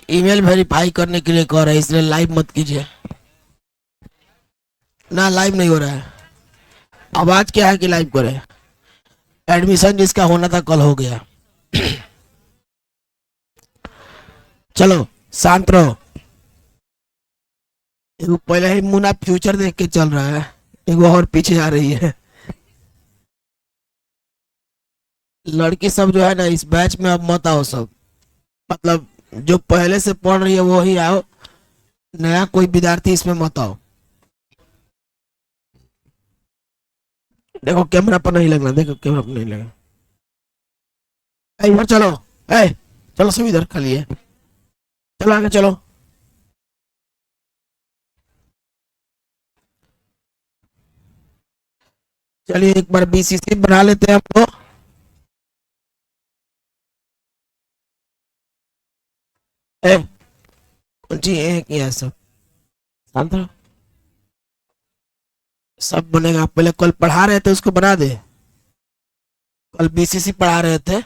Email verify करने के लिए कह रहा है, इसलिए लाइव मत कीजिए ना। लाइव नहीं हो रहा है। आवाज क्या है कि लाइव करे? एडमिशन जिसका होना था कल हो गया। चलो शांत रहो। एगो पहले ही मुन्ना फ्यूचर देख के चल रहा है, एगो और पीछे आ रही है। लड़की सब जो है ना इस बैच में अब मत आओ सब, मतलब जो पहले से पढ़ रही है वो ही आओ, नया कोई विद्यार्थी इसमें मत आओ। देखो कैमरा पर नहीं लगना, देखो कैमरा पर नहीं लगा। इधर चलो, ए चलो सब इधर खाली है, चलो आगे चलो। चलिए एक बार बीसीसी बना लेते हैं हम लोग। ए कौन सी है क्या सब? शांत रहो। सब बनेगा, पहले कल पढ़ा रहे थे उसको बना दे। कल बीसीसी पढ़ा रहे थे।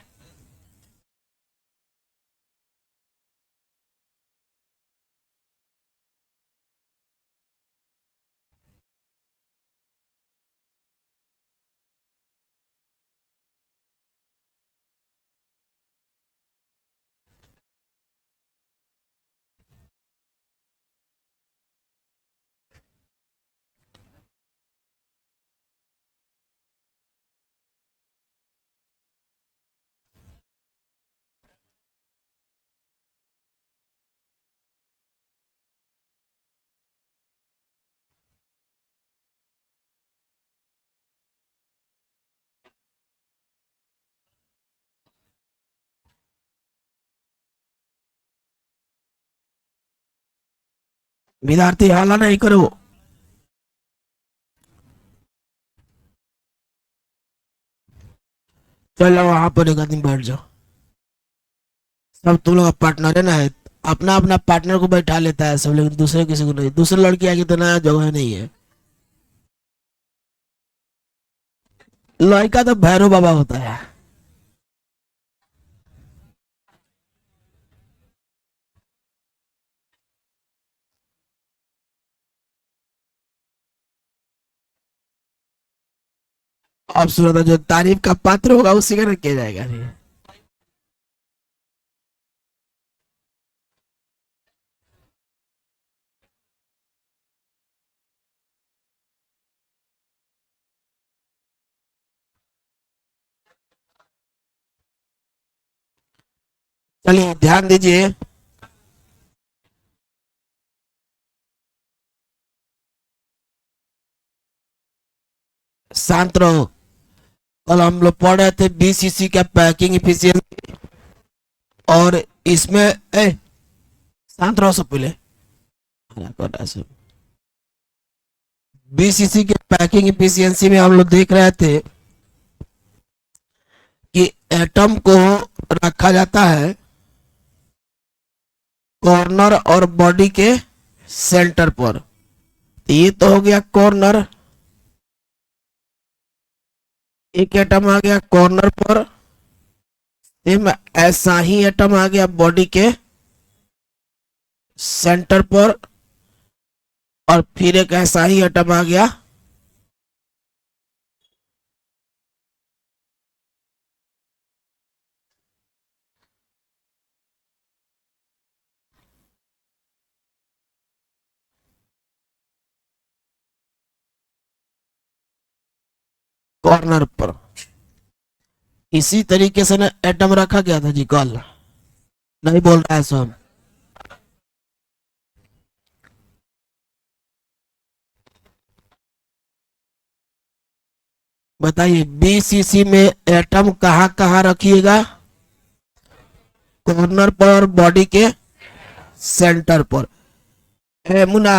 विद्यार्थी हाला नहीं करो। चलो वहां पर एक आदमी बैठ जाओ। सब तुम लोग पार्टनर है ना, है अपना अपना पार्टनर को बैठा लेता है सब, लेकिन दूसरे किसी को नहीं। दूसरे लड़की आगे तो नया जगह नहीं है। लड़का तो भैरव बाबा होता है। अब सूरत जो तारीफ का पात्र होगा उसी का किया जाएगा। चलिए ध्यान दीजिए। शांत रहो। कल हम लोग पढ़ रहे थे बीसीसी का पैकिंग इफिशियंसी, और इसमें शांत रहो सब पहले। बीसीसी के पैकिंग इफिशियंसी में हम लोग देख रहे थे कि एटम को रखा जाता है कॉर्नर और बॉडी के सेंटर पर। तो ये तो हो गया कॉर्नर, एक एटम आ गया कॉर्नर पर। सेम ऐसा ही एटम आ गया बॉडी के सेंटर पर, और फिर एक ऐसा ही एटम आ गया कॉर्नर पर। इसी तरीके से ना एटम रखा गया था जी कल, नहीं बोल रहा है सब। बताइए बीसीसी में एटम कहाँ कहाँ रखिएगा? कॉर्नर पर और बॉडी के सेंटर पर। मुन्ना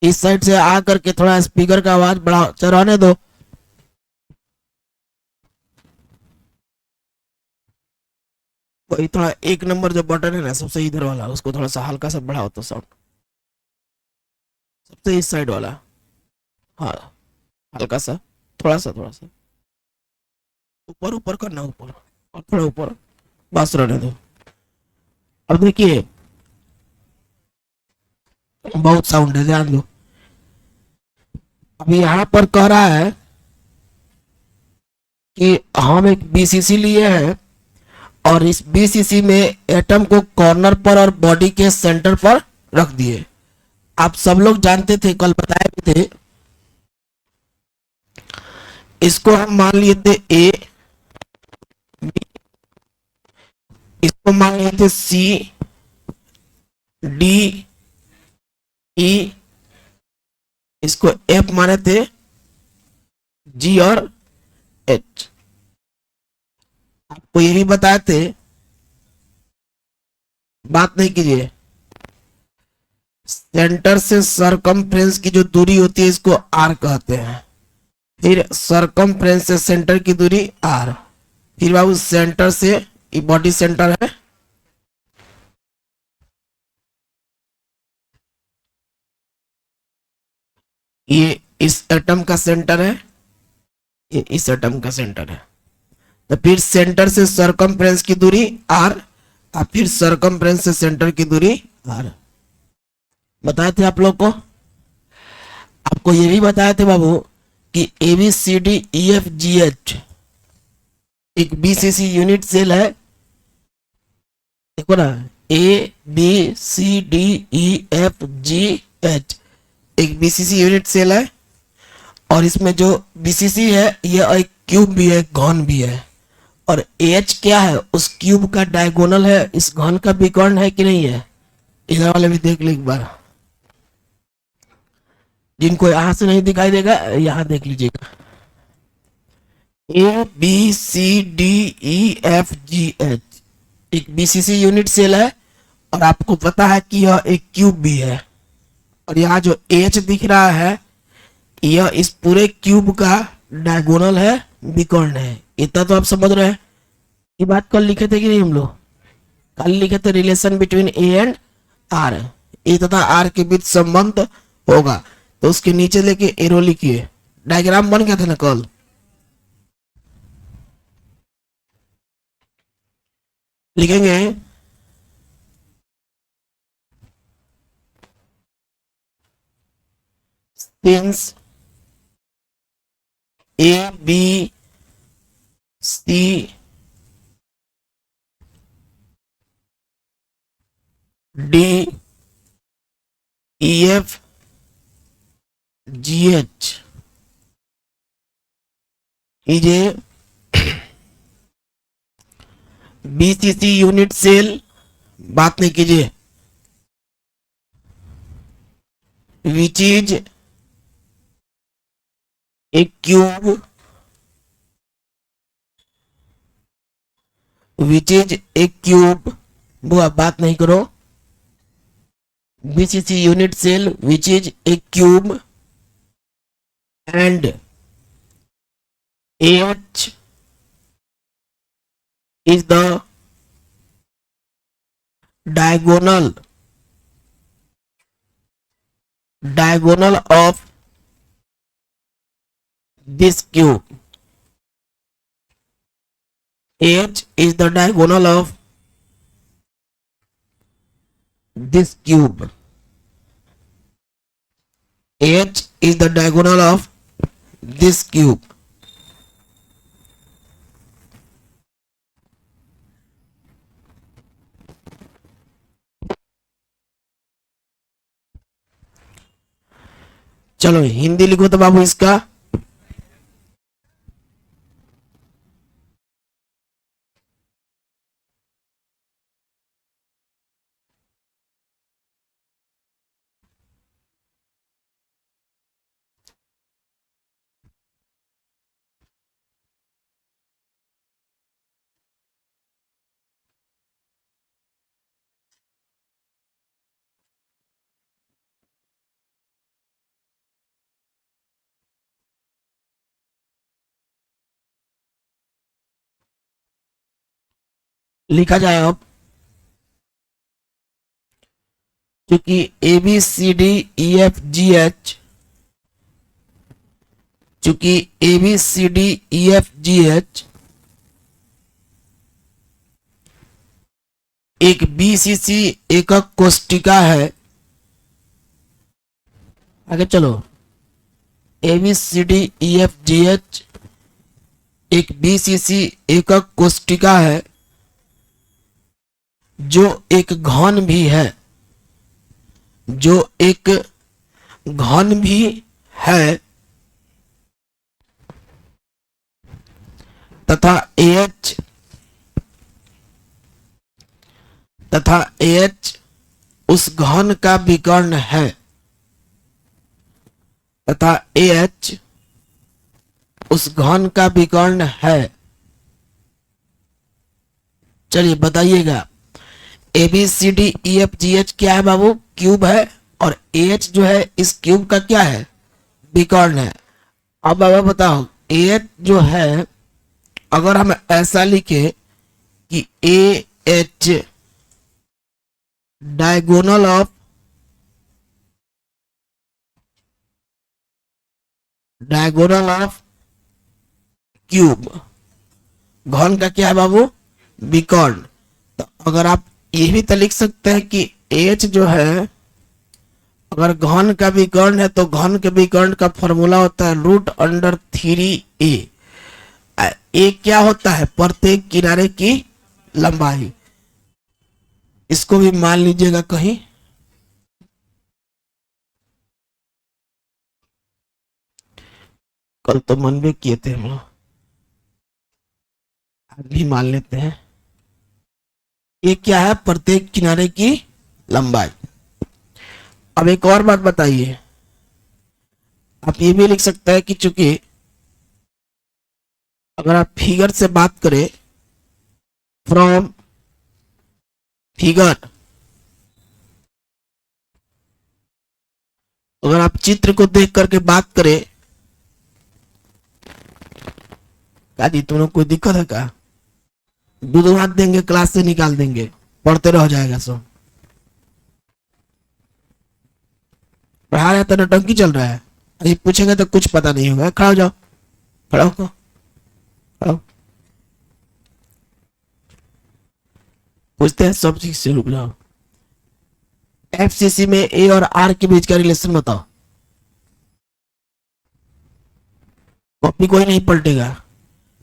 इस साइड से आकर के थोड़ा स्पीकर का आवाज बढ़ा चढ़ाने दो। वही थोड़ा एक नंबर जो बटन है ना सबसे इधर वाला, उसको थोड़ा सा हल्का सा बढ़ाओ तो साउंड। सबसे इस साइड वाला, हाँ हल्का सा, थोड़ा सा ऊपर ऊपर करना, ऊपर और थोड़ा ऊपर, बस रहने दो। अब देखिए बहुत साउंड है, ध्यान दो। अभी यहाँ पर कह रहा है कि हम एक बीसीसी लिए हैं और इस बीसीसी में एटम को कॉर्नर पर और बॉडी के सेंटर पर रख दिए। आप सब लोग जानते थे, कल बताए भी थे, इसको हम मान लिए थे ए, इसको मान लिए थे सी, डी, ई, इसको एफ माने थे, जी और एच। आपको ये भी बताए थे, बात नहीं कीजिए, सेंटर से सरकमफ्रेंस की जो दूरी होती है इसको आर कहते हैं। फिर सरकमफ्रेंस से सेंटर की दूरी आर। फिर बाबू सेंटर से, ये बॉडी सेंटर है, ये इस एटम का सेंटर है, ये इस एटम का सेंटर है। तो फिर सेंटर से सरकमफ्रेंस की दूरी आर और फिर सरकमफ्रेंस से सेंटर की दूरी आर। बताए थे आप लोग को। आपको ये भी बताए थे बाबू कि A B C D E F G H एक बीसीसी यूनिट सेल है। देखो ना, A B C D E F G H एक बीसीसी यूनिट सेल है और इसमें जो बीसीसी है यह एक क्यूब भी है, घन भी है। और एच क्या है, उस क्यूब का डायगोनल है, इस घन का भी कर्ण है कि नहीं है। इधर वाले भी देख लो एक बार, जिनको यहां से नहीं दिखाई देगा यहां देख लीजिएगा। A B C D E F G H एक बीसीसी यूनिट सेल है और आपको पता है कि यह एक क्यूब भी है। और यहाँ जो एच दिख रहा है यह इस पूरे क्यूब का डायगोनल है, विकर्ण है। इतना तो आप समझ रहे हैं। ये बात कल लिखे थे कि नहीं हम लोग, कल लिखे थे relation between A and R, A तथा आर के बीच संबंध होगा। तो उसके नीचे लेके एरो लिखिए, डायग्राम बन गया था ना कल। लिखेंगे since A B C D E F G H is a BCC unit cell, बात नहीं कीजिए, which is a cube, which is a cube, वो आप बात नहीं करो। BCC unit cell which is a cube and H is the diagonal of this cube. H is the diagonal of this cube. H is the diagonal of this cube. चलो हिंदी लिखो तो बाबू इसका। लिखा जाए अब, क्योंकि A B C D E F G H, चूंकि A B C D E F G H एक बीसीसी एकक कोष्टिका है, आगे चलो। A B C D E F G H एक बीसीसी एकक कोष्टिका है जो एक घन भी है, जो एक घन भी है तथा एच उस घन का विकर्ण है, तथा एच उस घन का विकर्ण है। चलिए बताइएगा, A B C D E F G H क्या है बाबू? क्यूब है, और एच जो है इस क्यूब का क्या है? विकर्ण है। अब बाबा बताओ, एच जो है अगर हम ऐसा लिखे कि A H diagonal of cube, घन का क्या है बाबू? विकर्ण। तो अगर आप ये भी तो लिख सकते हैं कि एच जो है अगर घन का विकर्ण है तो घन के विकर्ण का फॉर्मूला होता है √3a। ए क्या होता है? प्रत्येक किनारे की लंबाई। इसको भी मान लीजिएगा कहीं। कल तो मन भी किए थे हम लोग, आज भी मान लेते हैं। ये क्या है? प्रत्येक किनारे की लंबाई। अब एक और बात बताइए, आप ये भी लिख सकते हैं कि चूंकि अगर आप फिगर से बात करें, फ्रॉम फिगर, अगर आप चित्र को देख करके बात करें, क्या जी तुम लोग कोई दिक्कत है क्या? दूध हाथ देंगे, क्लास से निकाल देंगे, पढ़ते रह जाएगा सब। पढ़ा रहे तो नौटंकी चल रहा है, अभी पूछेंगे तो कुछ पता नहीं होगा। खड़ा हो जाओ, खड़ा हो, खड़ा हो। पूछते हैं सब चीज से, रुक जाओ। एफसीसी में ए और आर के बीच का रिलेशन बताओ। कॉपी कोई नहीं पलटेगा,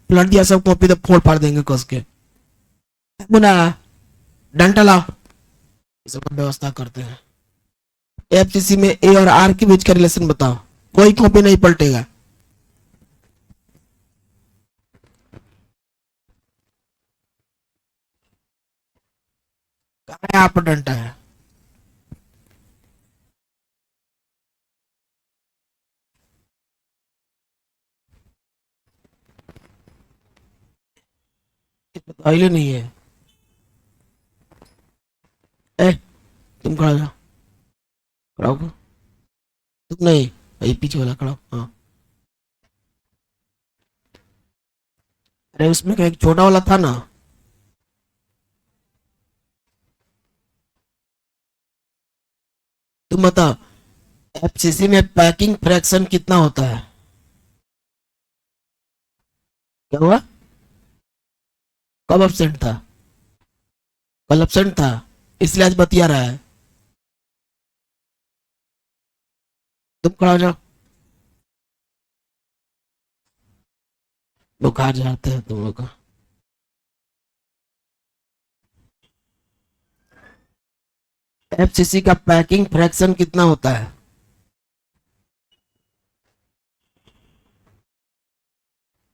पलट दिया सब कॉपी तो फोड़ फाड़ देंगे कस के। मुना डंडा लाओ, सब व्यवस्था करते हैं। एफसीसी में ए और आर के बीच का रिलेशन बताओ, कोई कॉपी नहीं पलटेगा। कहाँ है आप डंडा है? बताइए नहीं है। ए तुम खड़ा जाओ, खड़ा हो। तुम नहीं, ये पीछे वाला खड़ा हो। हाँ, अरे उसमें का एक छोटा वाला था ना। तुम बताओ, एफसीसी में पैकिंग फ्रैक्शन कितना होता है? क्या हुआ? कब एब्सेंट था? कल एब्सेंट था, इसलिए आज बतिया रहा है। तुम खड़ा हो जाओ, बुखार झाड़ते हैं तुम लोग का। एफसीसी का पैकिंग फ्रैक्शन कितना होता है?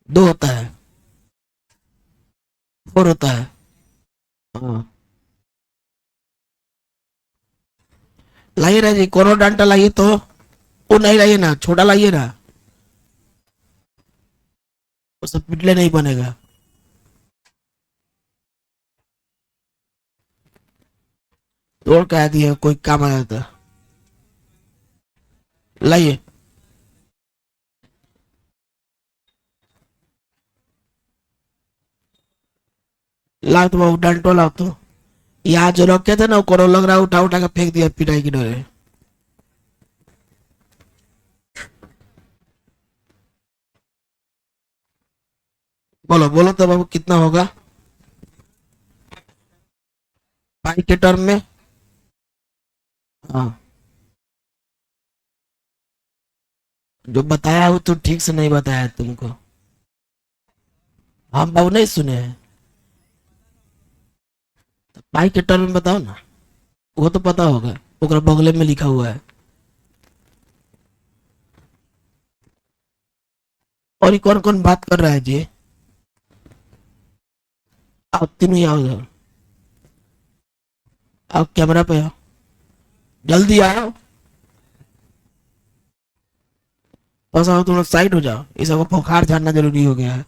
2 होता है, 4 होता है। हाँ, लाइए ना जी, कोनो डांटा लाइए तो। वो नहीं लाइए ना, छोटा लाइए ना, वो सब पिटले नहीं बनेगा। तोड़ कह दिए, कोई काम आ जाता। लाइए, लाओ तो बाबू, डंटो लाओ तो। यहाँ जो रखे थे ना, वो कोनो लग रहा है उठा उठा के फेंक दिया पिटाई की डरे। बोलो बोलो तो बाबू, कितना होगा पाई के टर्म में? हाँ, जो बताया हो तो ठीक से नहीं बताया है तुमको। हम बाबू नहीं सुने हैं। तो पाई के टर्म में बताओ ना, वो तो पता होगा, ओकरा बगले में लिखा हुआ है। और ये कौन कौन बात कर रहा है जी? आओ तीनों ही आओ इधर। आओ कैमरा पे आओ, जल्दी आओ। बस आओ, तुम लोग साइड हो जाओ, इस सबको बुखार झाड़ना जरूरी हो गया है।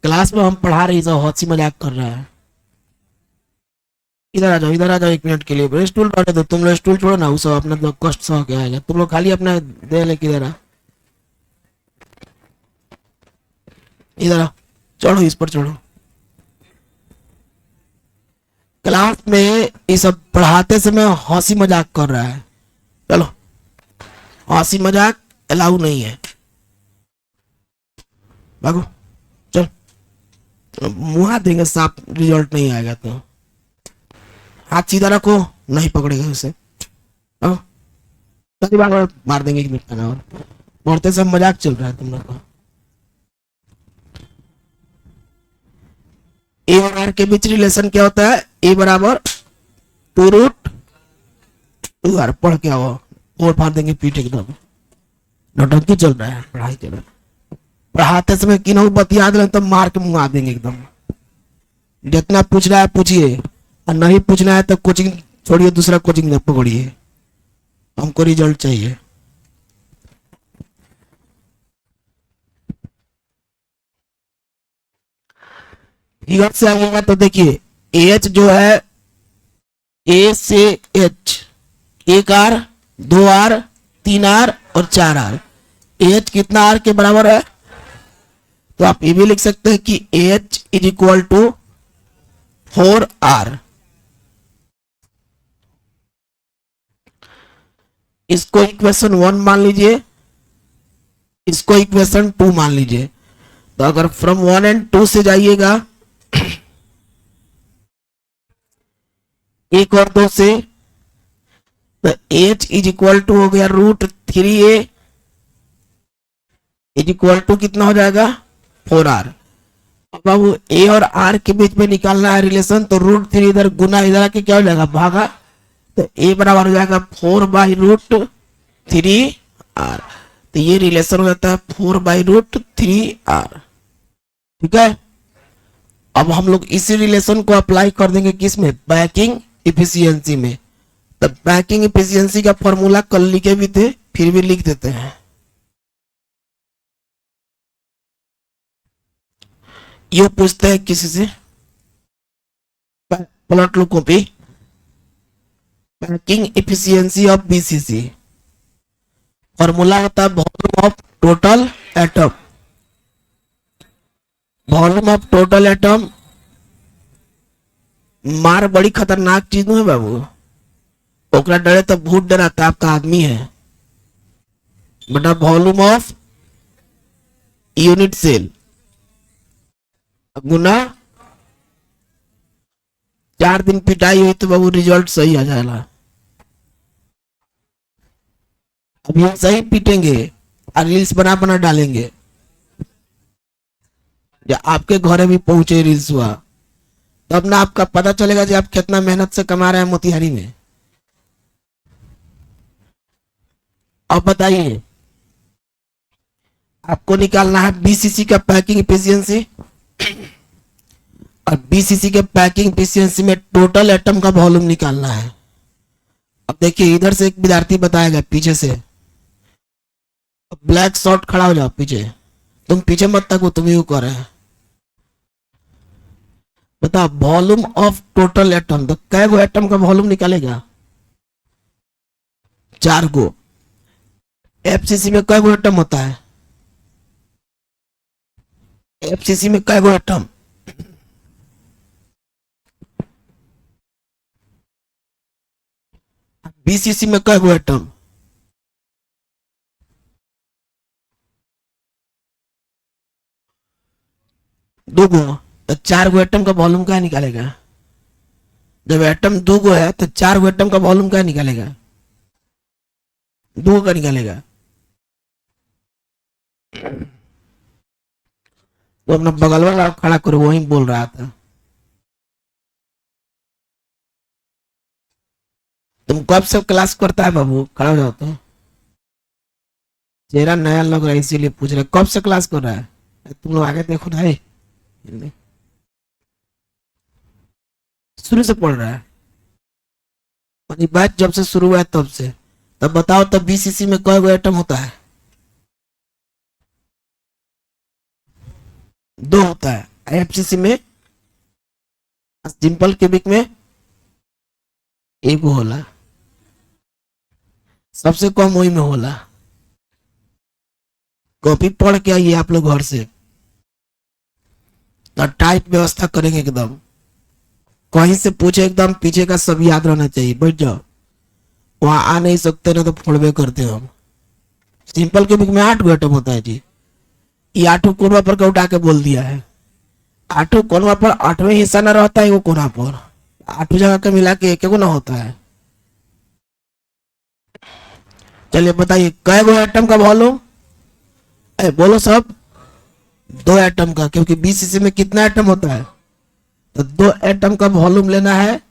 क्लास में हम पढ़ा रहे, सब हंसी मजाक कर रहा है। इधर आ जाओ, इधर आ जाओ, 1 मिनट के लिए स्टूल रहने दो। तुम लोग स्टूल छोड़ो ना, वो सब अपना तो कष्ट सह के आएगा। तुम लोग खाली अपना दे लेके इधर आ, इधर आ, चढ़ो, इस पर चढ़ो। क्लास में ये सब पढ़ाते समय हंसी मजाक कर रहा है। चलो, हंसी मजाक अलाउ नहीं है। भागो, चल। मुहा देंगे, साफ रिजल्ट नहीं आएगा तो। हाथ सीधा रखो, नहीं पकड़ेगा उसे। आओ, चल बार मार देंगे 1 मिनट का ना। और पढ़ते सब मजाक चल रहा है तुम लोग का। ए और आर के बीच रिलेशन क्या होता है? ए बराबर 2√2 आर। पढ़ के आओ, और फाड़ देंगे पीठ एकदम। नौटंकी चल रहा है, पढ़ाई चल रहा है। पढ़ाते समय किन्हों बतिया दे तो मार के मुंह आ देंगे एकदम। जितना पूछना है पूछिए, और नहीं पूछना है तो कोचिंग छोड़िए, दूसरा कोचिंग पकड़िए। हमको रिजल्ट चाहिए। फिगर से आएगा तो देखिए, एच जो है, ए से एच, 1 आर, 2 आर, 3 आर और 4 आर। एच कितना आर के बराबर है? तो आप ये भी लिख सकते हैं कि H is equal to 4 R. इसको इक्वेशन 1 मान लीजिए, इसको इक्वेशन 2 मान लीजिए। तो अगर फ्रॉम 1 एंड 2 से जाइएगा 1 और 2 से, तो एच इज इक्वल टू हो गया √3a इज इक्वल टू कितना हो जाएगा? 4 आर। अब बाबू ए और आर के बीच में निकालना है रिलेशन, तो √3 इधर गुना इधर आके क्या हो जाएगा? भागा। तो ए बराबर हो जाएगा 4/√3 आर। तो ये रिलेशन हो जाता है 4/√3 आर। ठीक है। अब हम लोग इसी रिलेशन को अप्लाई कर देंगे किस में? पैकिंग इफिशियंसी में। तो पैकिंग इफिशियंसी का फॉर्मूला कल लिखे भी थे, फिर भी लिख देते हैं। ये पूछते हैं किसी से, पलट लो copy. Packing efficiency of BCC, formula होता है volume of total atom. Volume of total atom. मार बड़ी खतरनाक चीज है बाबू, ओकरा डरे तो भूत डराता, आपका आदमी है। बटा वॉल्यूम ऑफ यूनिट सेल गुना 4 दिन पिटाई हुई तो बाबू रिजल्ट सही आ जाएगा। अब ये सही पीटेंगे और रील्स बना बना डालेंगे, या आपके घर भी पहुंचे रील्स हुआ, तब ना आपका पता चलेगा कि आप कितना मेहनत से कमा रहे हैं मोतिहारी में। अब बताइए, आपको निकालना है बीसीसी का पैकिंग इफिशियंसी, और बीसीसी के पैकिंग इफिशियंसी में टोटल एटम का वॉल्यूम निकालना है। अब देखिए, इधर से एक विद्यार्थी बताएगा पीछे से। ब्लैक शॉर्ट खड़ा हो जाओ पीछे, तुम पीछे मत तको, तुम ही कर रहे हैं। बता, वॉल्यूम ऑफ टोटल एटम, तो कै गो एटम का वॉल्यूम निकालेगा? 4 गो। एफसीसी में कै गो एटम होता है? एफसीसी में कै गो एटम? बीसीसी में कै गो एटम? 2 गो। तो 4 गो एटम का वॉल्यूम क्या निकालेगा? जब एटम 2 गो है तो 4 गो एटम का वॉल्यूम क्या निकालेगा? 2 का निकालेगा। तो अपना बगल वाला खड़ा करो, वही बोल रहा था। तुम कब से क्लास करता है बाबू, खड़ा हो जाओ तो। चेहरा नया लग रहा है इसीलिए पूछ रहे, कब से क्लास कर रहा है? तुम लोग आगे देखो ना, शुरू से पढ़ रहा है? और बैच जब से शुरू हुआ है तब से। तब बताओ, तब बीसीसी में कई गो आइटम होता है? 2 होता है। आईएफसीसी में, सिंपल क्यूबिक में 1 होला, सबसे कम वही में होला। कॉपी पढ़ के आइए आप लोग घर से, तो टाइट व्यवस्था करेंगे एकदम। कहीं से पूछे एकदम पीछे का सब याद रहना चाहिए, बैठ जाओ। वहां आ नहीं सकते ना तो फोड़वे करते हम। सिंपल क्यूबिक में 8 आइटम होता है जी। ये 8 कोनवा पर का उठा के बोल दिया है। 8 कोनवा पर 8वें हिस्सा ना रहता है वो कोना पर, 8 जगह का मिला के एक ना होता है। चलिए बताइए, कै गो आइटम का वॉल्यूम? बोलो सब। 2 आइटम का, क्योंकि बीसीसी में कितना आइटम होता है? तो 2 आइटम का वॉल्यूम लेना है।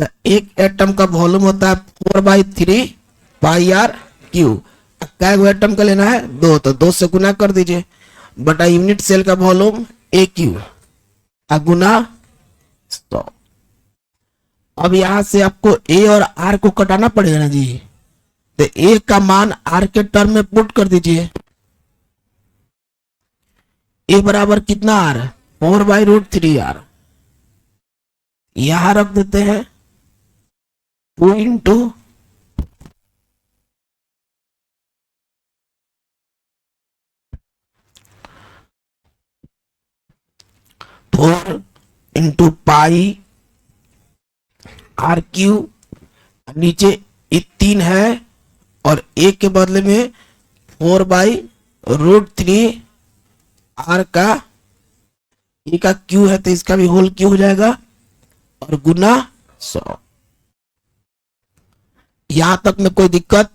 तो एक एटम का वॉल्यूम होता है 4/3 पाई आर क्यू। कै गो एटम का लेना है? 2, तो 2 से गुना कर दीजिए, बटा यूनिट सेल का वॉल्यूम ए क्यू गुना 100। अब यहां से आपको ए और आर को कटाना पड़ेगा ना जी। तो ए का मान आर के टर्म में पुट कर दीजिए। ए बराबर कितना आर? 4/√3 आर। यहां रख देते हैं 2 into 4 into pi R Q. नीचे 3 है और एक के बदले में 4/√3 आर का ए का क्यू है, तो इसका भी होल क्यू हो जाएगा और गुना 100। यहां तक में कोई दिक्कत?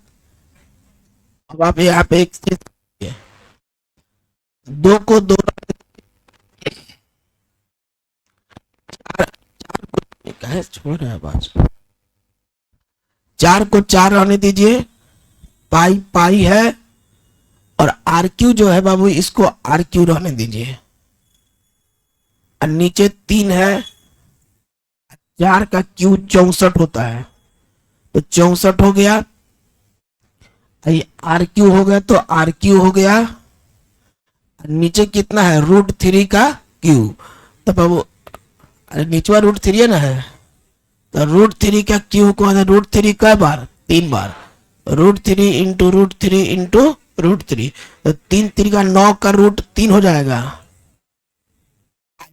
अब आप यहाँ पे एक 2 को 2, 4 छोड़ रहा है बात, 4 को 4 रहने दीजिए। पाई पाई है और आर क्यू जो है बाबू, इसको आर क्यू रहने दीजिए। और नीचे 3 है, 4 का क्यू 64 होता है, तो 64 हो गया। आर क्यू हो गया, तो आर क्यू हो गया। नीचे कितना है? √3 का क्यू। तो बाबू अरे नीचे √3 है ना, है तो √3 का क्यू को √3 कै बार? 3 बार। √3 इंटू √3 इंटू √3, तो 3 3 का 9 का √3 हो जाएगा।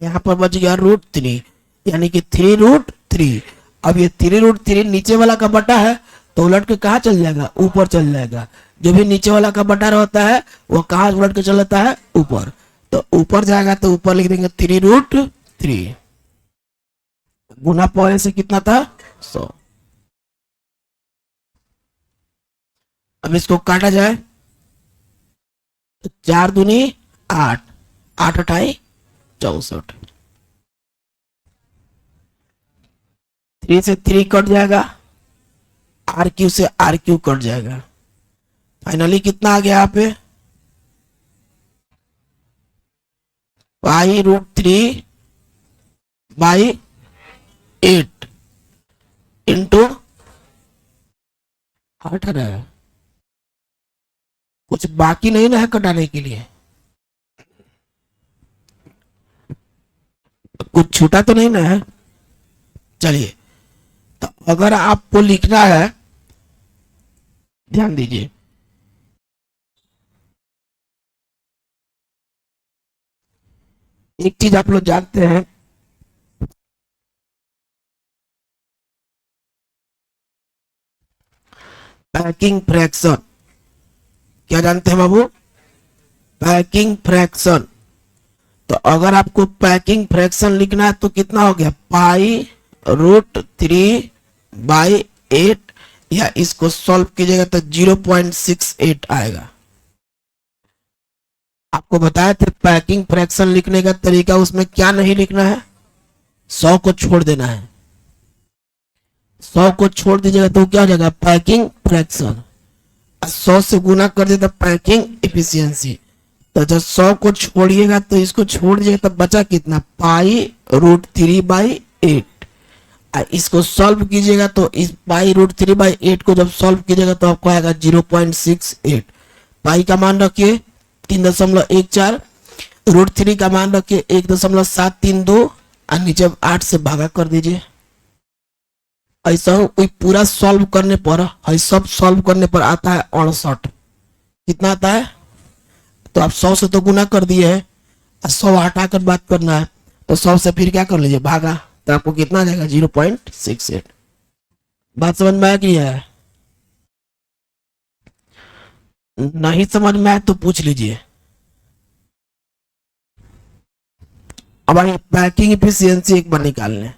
यहाँ पर बच गया √3, यानी कि 3√3। अब ये 3√3 नीचे वाला का बटा है, तो उलट के कहाँ चल जाएगा? ऊपर चल जाएगा। जो भी नीचे वाला का बटा रहता है वो कहाँ उलट के चल जाता है? ऊपर। तो ऊपर जाएगा तो ऊपर लिख देंगे 3√3 गुना पहले से कितना था? 100। अब इसको काटा जाए तो 4 दूनी 8, 8 अठाई 64। 3 से 3 कट जाएगा, आर क्यू से आर क्यू कट जाएगा। फाइनली कितना आ गया यहाँ पे? π√3/8 इंटू 8 है। कुछ बाकी नहीं ना है कटाने के लिए? कुछ छूटा तो नहीं ना है? चलिए, तो अगर आपको लिखना है, ध्यान दीजिए, एक चीज आप लोग जानते हैं, पैकिंग फ्रैक्शन। क्या जानते हैं बाबू? Packing fraction. तो अगर आपको पैकिंग फ्रैक्शन लिखना है तो कितना हो गया? π√3/8, या इसको सॉल्व कीजिएगा तो 0.68 आएगा। आपको बताया थे पैकिंग फ्रैक्शन लिखने का तरीका, उसमें क्या नहीं लिखना है, 100 को छोड़ देना है। 100 को छोड़ दीजिएगा तो क्या हो जाएगा, पैकिंग फ्रैक्शन। 100 से गुना कर दिया तो पैकिंग इफिशियंसी। तो जब 100 को छोड़िएगा तो इसको छोड़ दीजिएगा, तब बचा कितना, पाई√3/8। इसको सॉल्व कीजिएगा तो इस पाई√3/8 को जब सॉल्व कीजिएगा तो आपको आएगा 0.68। पाई का मान रखिए 3.14, √3 का मान रखिए 1.732 और नीचे 8 से भागा कर दीजिए। ऐसा कोई पूरा सॉल्व करने पर, सब सॉल्व करने पर आता है 68। कितना आता है, तो आप 100 से तो गुना कर दिए है, 100 हटाकर बात करना है, तो 100 से फिर क्या कर लीजिए, भागा, तो आपको कितना आ जाएगा, 0.68। बात समझ में आया कि है, नहीं समझ में आया तो पूछ लीजिए। हमारी पैकिंग इफिशियंसी एक बार निकाल लें।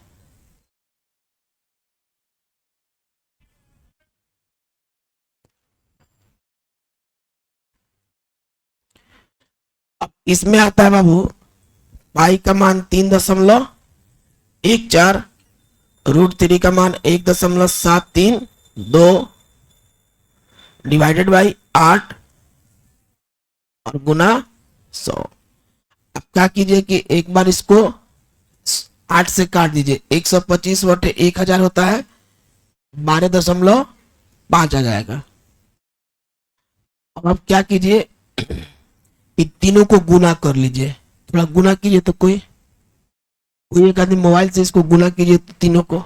अब इसमें आता है बाबू, पाई का मान 3.14, √3 का मान 1.732 डिवाइडेड बाई 8 और गुना 100। अब क्या कीजिए कि एक बार इसको 8 से काट दीजिए, 125/1000 होता है, 12.5 आ जाएगा। अब आप क्या कीजिए, इन तीनों को गुना कर लीजिए, थोड़ा गुना कीजिए, तो कोई कोई एक आदमी मोबाइल से इसको गुना कीजिए तो तीनों को।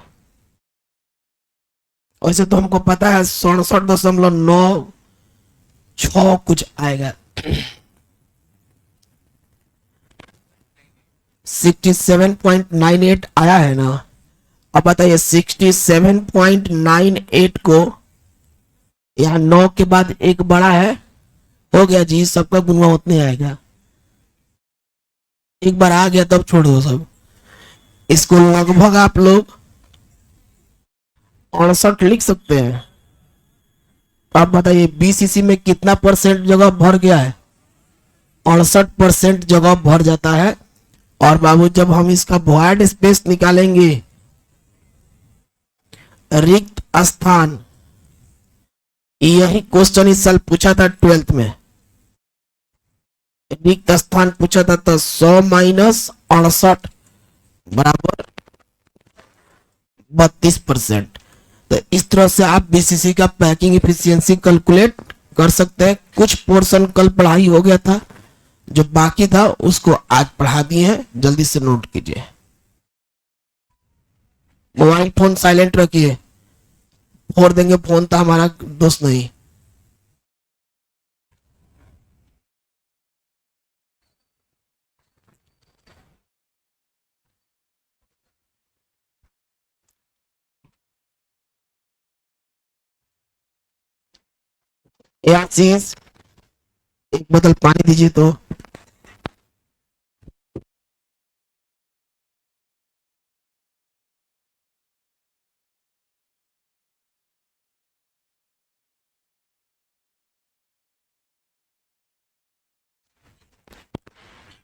वैसे तो हमको पता है 67.96 कुछ आएगा, 67.98 आया है ना। अब बताइए 67.98 को यहाँ 9 के बाद एक बड़ा है, हो गया जी, सबका गुणा उतने आएगा। एक बार आ गया तब छोड़ दो सब। इसको लगभग आप लोग 68 लिख सकते हैं। आप बताइए बीसीसी में कितना परसेंट जगह भर गया है, 68% जगह भर जाता है। और बाबू जब हम इसका वॉइड स्पेस निकालेंगे, रिक्त स्थान, यही क्वेश्चन इस साल पूछा था 12th में, रिक्त स्थान पूछा था, तो 100 माइनस 68 बराबर 32%। तो इस तरह से आप बीसीसी का पैकिंग इफिशियंसी कैलकुलेट कर सकते हैं। कुछ पोर्शन कल पढ़ाई हो गया था, जो बाकी था उसको आज पढ़ा दिए हैं, जल्दी से नोट कीजिए। मोबाइल फोन साइलेंट रखिए, फोड़ देंगे फोन तो हमारा दोस्त नहीं। एक चीज, एक बोतल पानी दीजिए तो।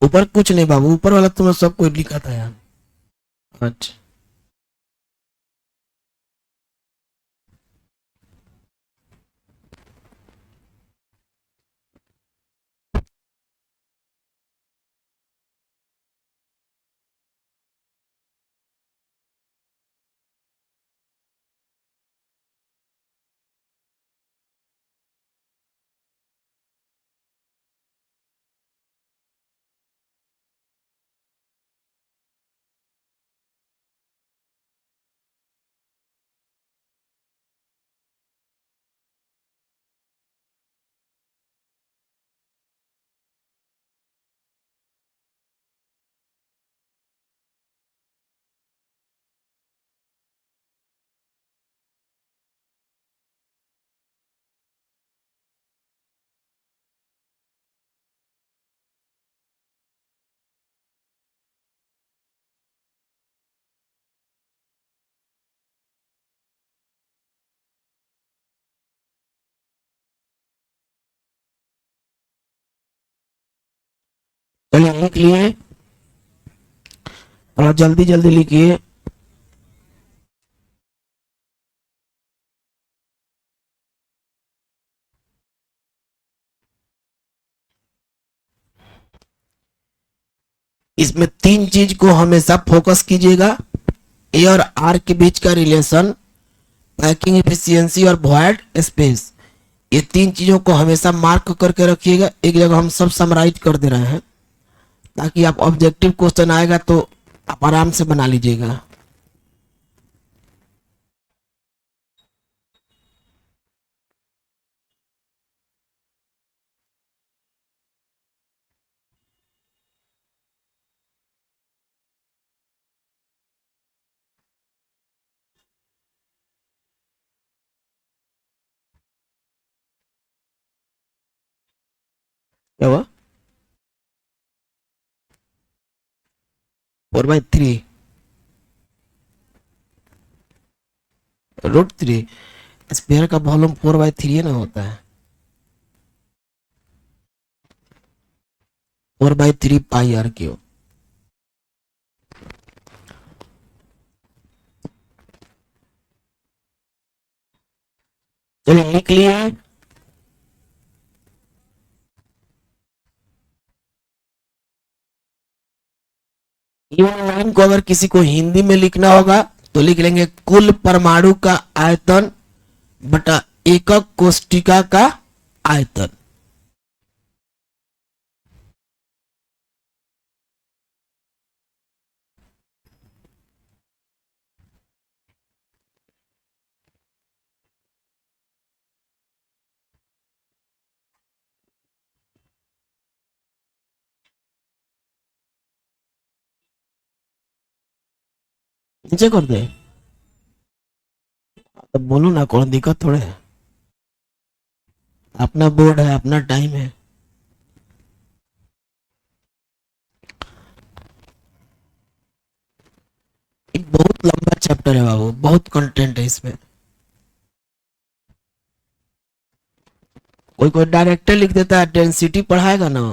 ऊपर कुछ नहीं बाबू, ऊपर वाला तुम्हें सब कुछ लिखा था यार। अच्छा। चलिए लिख लिए, और जल्दी जल्दी लिखिए। इसमें तीन चीज को हमेशा फोकस कीजिएगा। ए और आर के बीच का रिलेशन, पैकिंग एफिशिएंसी और वॉइड स्पेस, ये तीन चीजों को हमेशा मार्क करके रखिएगा। एक जगह हम सब समराइज कर दे रहे हैं ताकि आप ऑब्जेक्टिव क्वेश्चन आएगा तो आप आराम से बना लीजिएगा। क्या हुआ? 4/3 √3। स्पेयर का वॉल्यूम 4/3 ना होता है, 4/3 πr क्यू। चलिए लिख लिए। ये लाइन को अगर किसी को हिंदी में लिखना होगा तो लिख लेंगे कुल परमाणु का आयतन बटा एकक कोष्टिका का आयतन। नीचे कर दे, तो बोलो ना, कौन दिक्कत थोड़े है। अपना बोर्ड है, अपना टाइम है। एक बहुत लंबा चैप्टर है बाबू, बहुत कंटेंट है इसमें। कोई कोई डायरेक्टर लिख देता है, डेंसिटी पढ़ाएगा ना,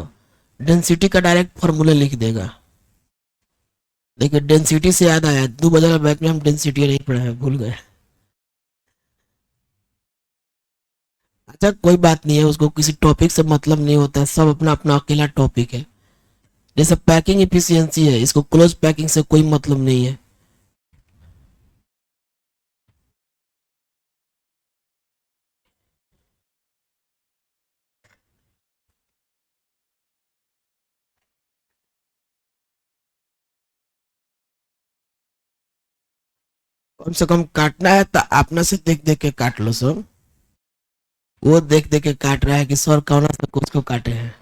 डेंसिटी का डायरेक्ट फॉर्मूला लिख देगा। देखिए डेंसिटी से याद आया, 2000 बैच में हम डेंसिटी नहीं पढ़ा है, भूल गए। अच्छा कोई बात नहीं है, उसको किसी टॉपिक से मतलब नहीं होता है, सब अपना अपना अकेला टॉपिक है। जैसे पैकिंग इफिशियंसी है, इसको क्लोज पैकिंग से कोई मतलब नहीं है। कम से कम काटना है तो अपना से देख देख के काट लो सब। वो देख देख के काट रहा है कि सर कौन सा कुछ को काटे हैं।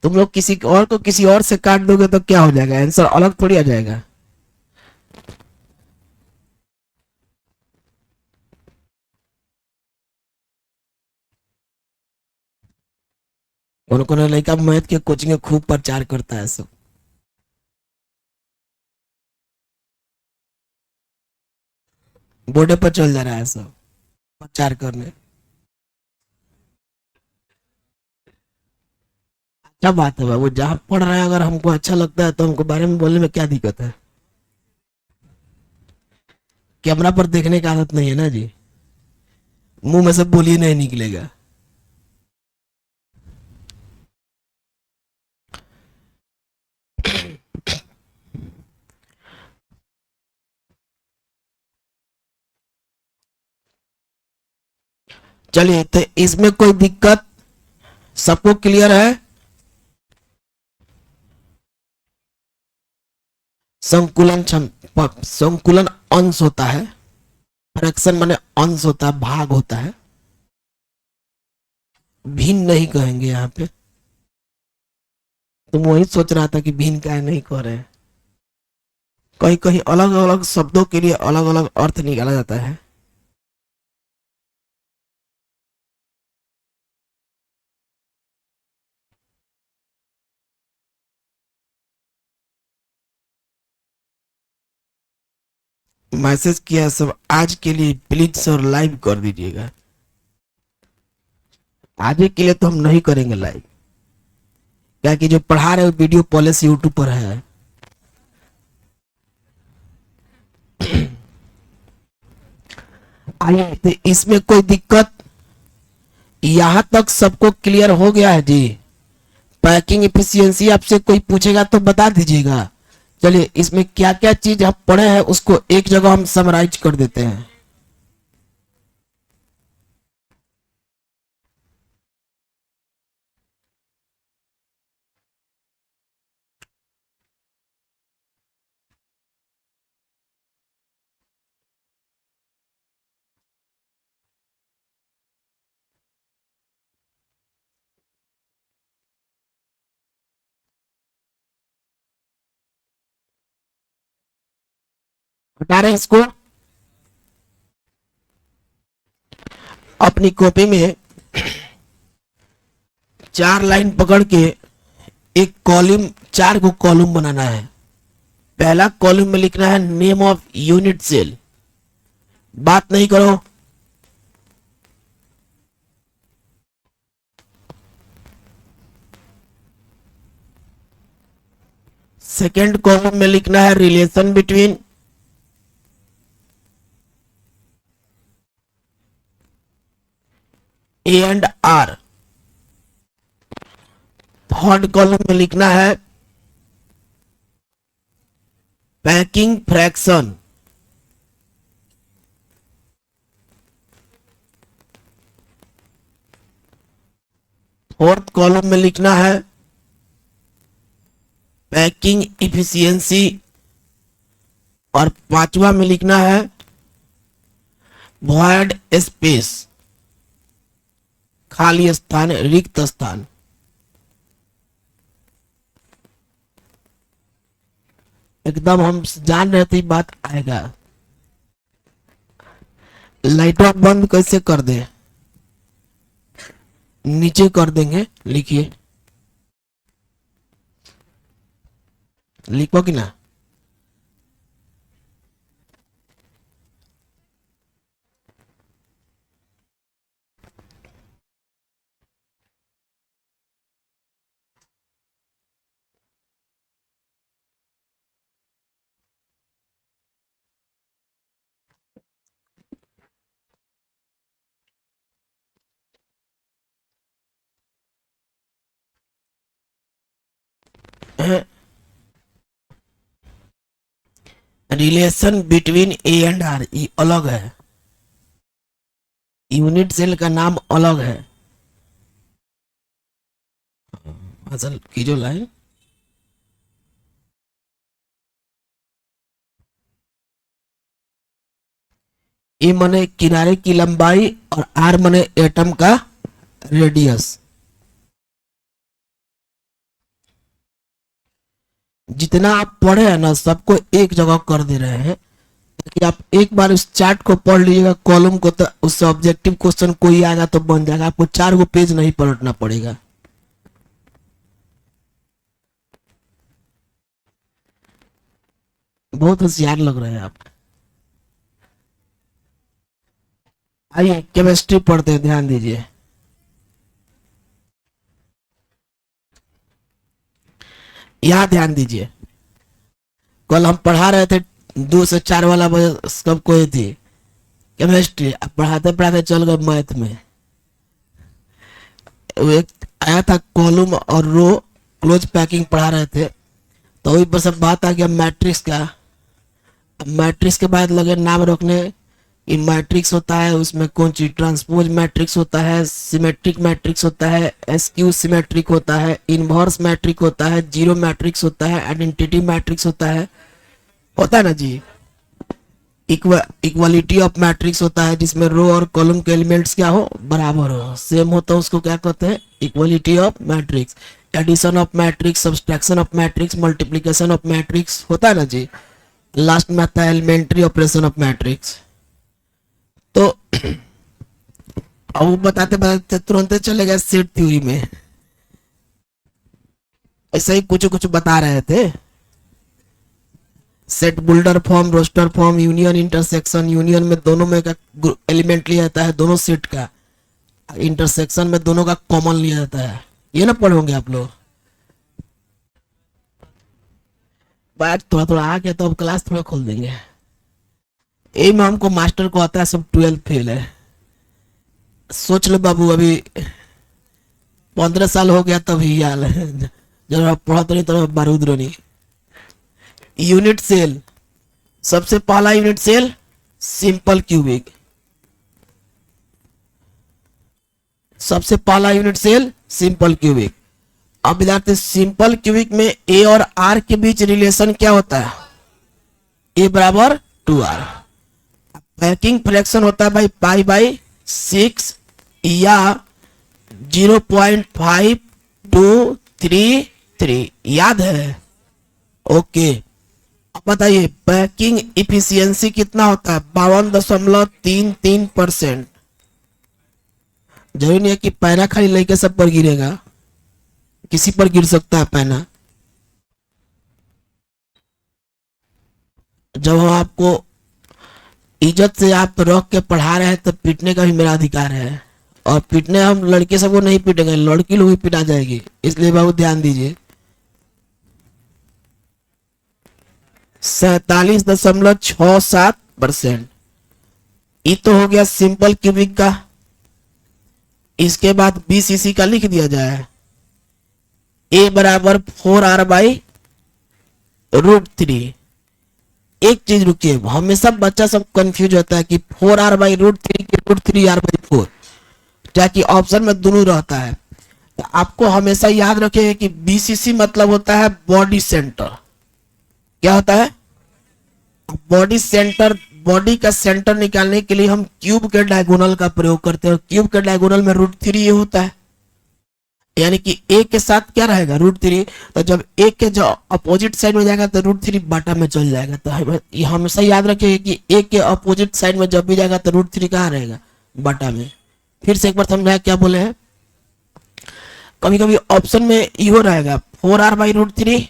तुम लोग किसी और को किसी और से काट दोगे तो क्या हो जाएगा, आंसर अलग थोड़ी आ जाएगा। कौन कौन लड़का मैथ के कोचिंग में खूब प्रचार करता है सब। बोर्डे पर चल जा रहा है सब प्रचार करने। क्या बात है बाबू, जहाँ पढ़ रहे हैं अगर हमको अच्छा लगता है तो हमको बारे में बोलने में क्या दिक्कत है। कैमरा पर देखने की आदत नहीं है ना जी, मुंह में से बोलिए नहीं निकलेगा। चलिए तो इसमें कोई दिक्कत सबको क्लियर है। संकुलन संकुलन अंश होता है, फ्रैक्शन माने अंश होता है, भाग होता है, भिन्न नहीं कहेंगे यहाँ पे। तुम वही सोच रहा था कि भिन्न क्या नहीं कह रहे हैं। कहीं कहीं अलग अलग शब्दों के लिए अलग अलग अर्थ निकाला जाता है। मैसेज किया सब, आज के लिए प्लीज सर लाइव कर दीजिएगा। आज के लिए तो हम नहीं करेंगे लाइव, क्या कि जो पढ़ा रहे वीडियो पहले से यूट्यूब पर है। आइए, तो इसमें कोई दिक्कत यहां तक सबको क्लियर हो गया है जी? पैकिंग इफिशियंसी आपसे कोई पूछेगा तो बता दीजिएगा। चलिए, इसमें क्या क्या चीज हम पढ़े हैं उसको एक जगह हम समराइज कर देते हैं। हटा रहे हैं इसको। अपनी कॉपी में 4 लाइन पकड़ के एक कॉलम, 4 को कॉलम बनाना है। पहला कॉलम में लिखना है नेम ऑफ यूनिट सेल। बात नहीं करो। सेकंड कॉलम में लिखना है relation between A and R. Third column में लिखना है पैकिंग फ्रैक्शन। फोर्थ कॉलम में लिखना है पैकिंग इफिशियंसी। और पांचवा में लिखना है वॉइड स्पेस, खाली स्थान, रिक्त स्थान। एकदम हम जान रहे थे बात आएगा। लाइट ऑफ बंद कैसे कर दे? नीचे कर देंगे। लिखिए, लिखो कि ना? Relation between A and R, ये अलग है। यूनिट सेल का नाम अलग है। असल की जो लाइन ए मने किनारे की लंबाई और आर मने एटम का रेडियस। जितना आप पढ़े हैं ना सबको एक जगह कर दे रहे हैं कि आप एक बार उस चार्ट को पढ़ लीजिएगा कॉलम को, तो उससे ऑब्जेक्टिव क्वेश्चन कोई आएगा तो बन जाएगा। आपको 4 गो पेज नहीं पलटना पड़ेगा। बहुत होशियार लग रहे हैं आप। आइए केमिस्ट्री पढ़ते हैं, ध्यान दीजिए। यहाँ ध्यान दीजिए, कल हम पढ़ा रहे थे 2 से 4 वाला सब कोई थी केमिस्ट्री। अब पढ़ाते पढ़ाते चल गए मैथ में। वो एक आया था कॉलम और रो क्लोज पैकिंग पढ़ा रहे थे, तो वही पर सब बात आ गया मैट्रिक्स का। मैट्रिक्स के बाद लगे नाम रखने कि मैट्रिक्स होता है उसमें कौन चीज, ट्रांसपोज मैट्रिक्स होता है, सिमेट्रिक मैट्रिक्स होता है, एसक्यू सिमेट्रिक होता है, इनवर्स मैट्रिक होता है, जीरो मैट्रिक्स होता है, आइडेंटिटी मैट्रिक्स होता है ना जी। इक्वालिटी ऑफ मैट्रिक्स होता है जिसमें रो और कॉलम के एलिमेंट्स क्या हो, बराबर हो, सेम हो, तो उसको क्या कहते हैं, equality of matrix. Addition of matrix, subtraction of matrix, multiplication of matrix होता है ना जी। लास्ट में आता है एलिमेंट्री ऑपरेशन ऑफ मैट्रिक्स। तो अब वो बताते बताते तुरंत चले गए सेट थ्योरी में। ऐसा ही कुछ कुछ बता रहे थे। Set builder form, roster form, union, intersection. Union में दोनों में का एलिमेंट लिया जाता है, दोनों सेट का। इंटरसेक्शन में दोनों का कॉमन लिया जाता है। ये ना पढ़ोगे आप लोग। बैच थोड़ा थोड़ा आ गया तो अब क्लास थोड़ा खोल देंगे। एम में हमको मास्टर को आता है, सब 12 फेल है। सोच लो बाबू, अभी 15 साल हो गया तभी हाल है। जब आप पढ़ते नहीं तो बारूद रोनी। यूनिट सेल, सबसे पहला यूनिट सेल सिंपल क्यूबिक। सबसे पहला यूनिट सेल सिंपल क्यूबिक। अब विद्यार्थी सिंपल क्यूबिक में ए और आर के बीच रिलेशन क्या होता है? ए बराबर 2r। पैकिंग फ्रैक्शन होता है भाई पाई बाई 6 या 0.5233। याद है? ओके। अब बताइए पैकिंग इफिशियंसी कितना होता है? 52.33%। जरूरी नहीं है कि पैना खाली लेके सब पर गिरेगा, किसी पर गिर सकता है पैना। जब हम आपको इज्जत से आप रख के पढ़ा रहे हैं तो पीटने का भी मेरा अधिकार है। और पीटने हम लड़के सबको नहीं पीटेंगे, लड़की लोग भी पिटा जाएगी, इसलिए बहुत ध्यान दीजिए। 47.67%। ये तो हो गया सिंपल क्यूबिक का। इसके बाद बीसीसी का लिख दिया जाए। ए बराबर 4r/√3। एक चीज रुकिए, हमेशा बच्चा सब कंफ्यूज होता है कि 4r/√3 की √3r/4, क्या कि ऑप्शन में दोनों रहता है। तो आपको हमेशा याद रखिए कि बीसीसी मतलब होता है बॉडी सेंटर। क्या होता है? Body centre. बॉडी का सेंटर निकालने के लिए हम क्यूब के डायगोनल का प्रयोग करते हैं। क्यूब के डायगोनल में √3 ये होता है, यानी कि ए के साथ क्या रहेगा? √3। तो जब ए के जो अपोजिट साइड में जाएगा तो √3 बाटा में चल जाएगा। तो ये हमेशा याद रखिए कि ए के अपोजिट साइड में जब भी जाएगा तो √3 कहाँ रहेगा? बाटा में। फिर से एक बार समझाया क्या बोले हैं? कभी कभी ऑप्शन में इहो रहेगा 4r/√3,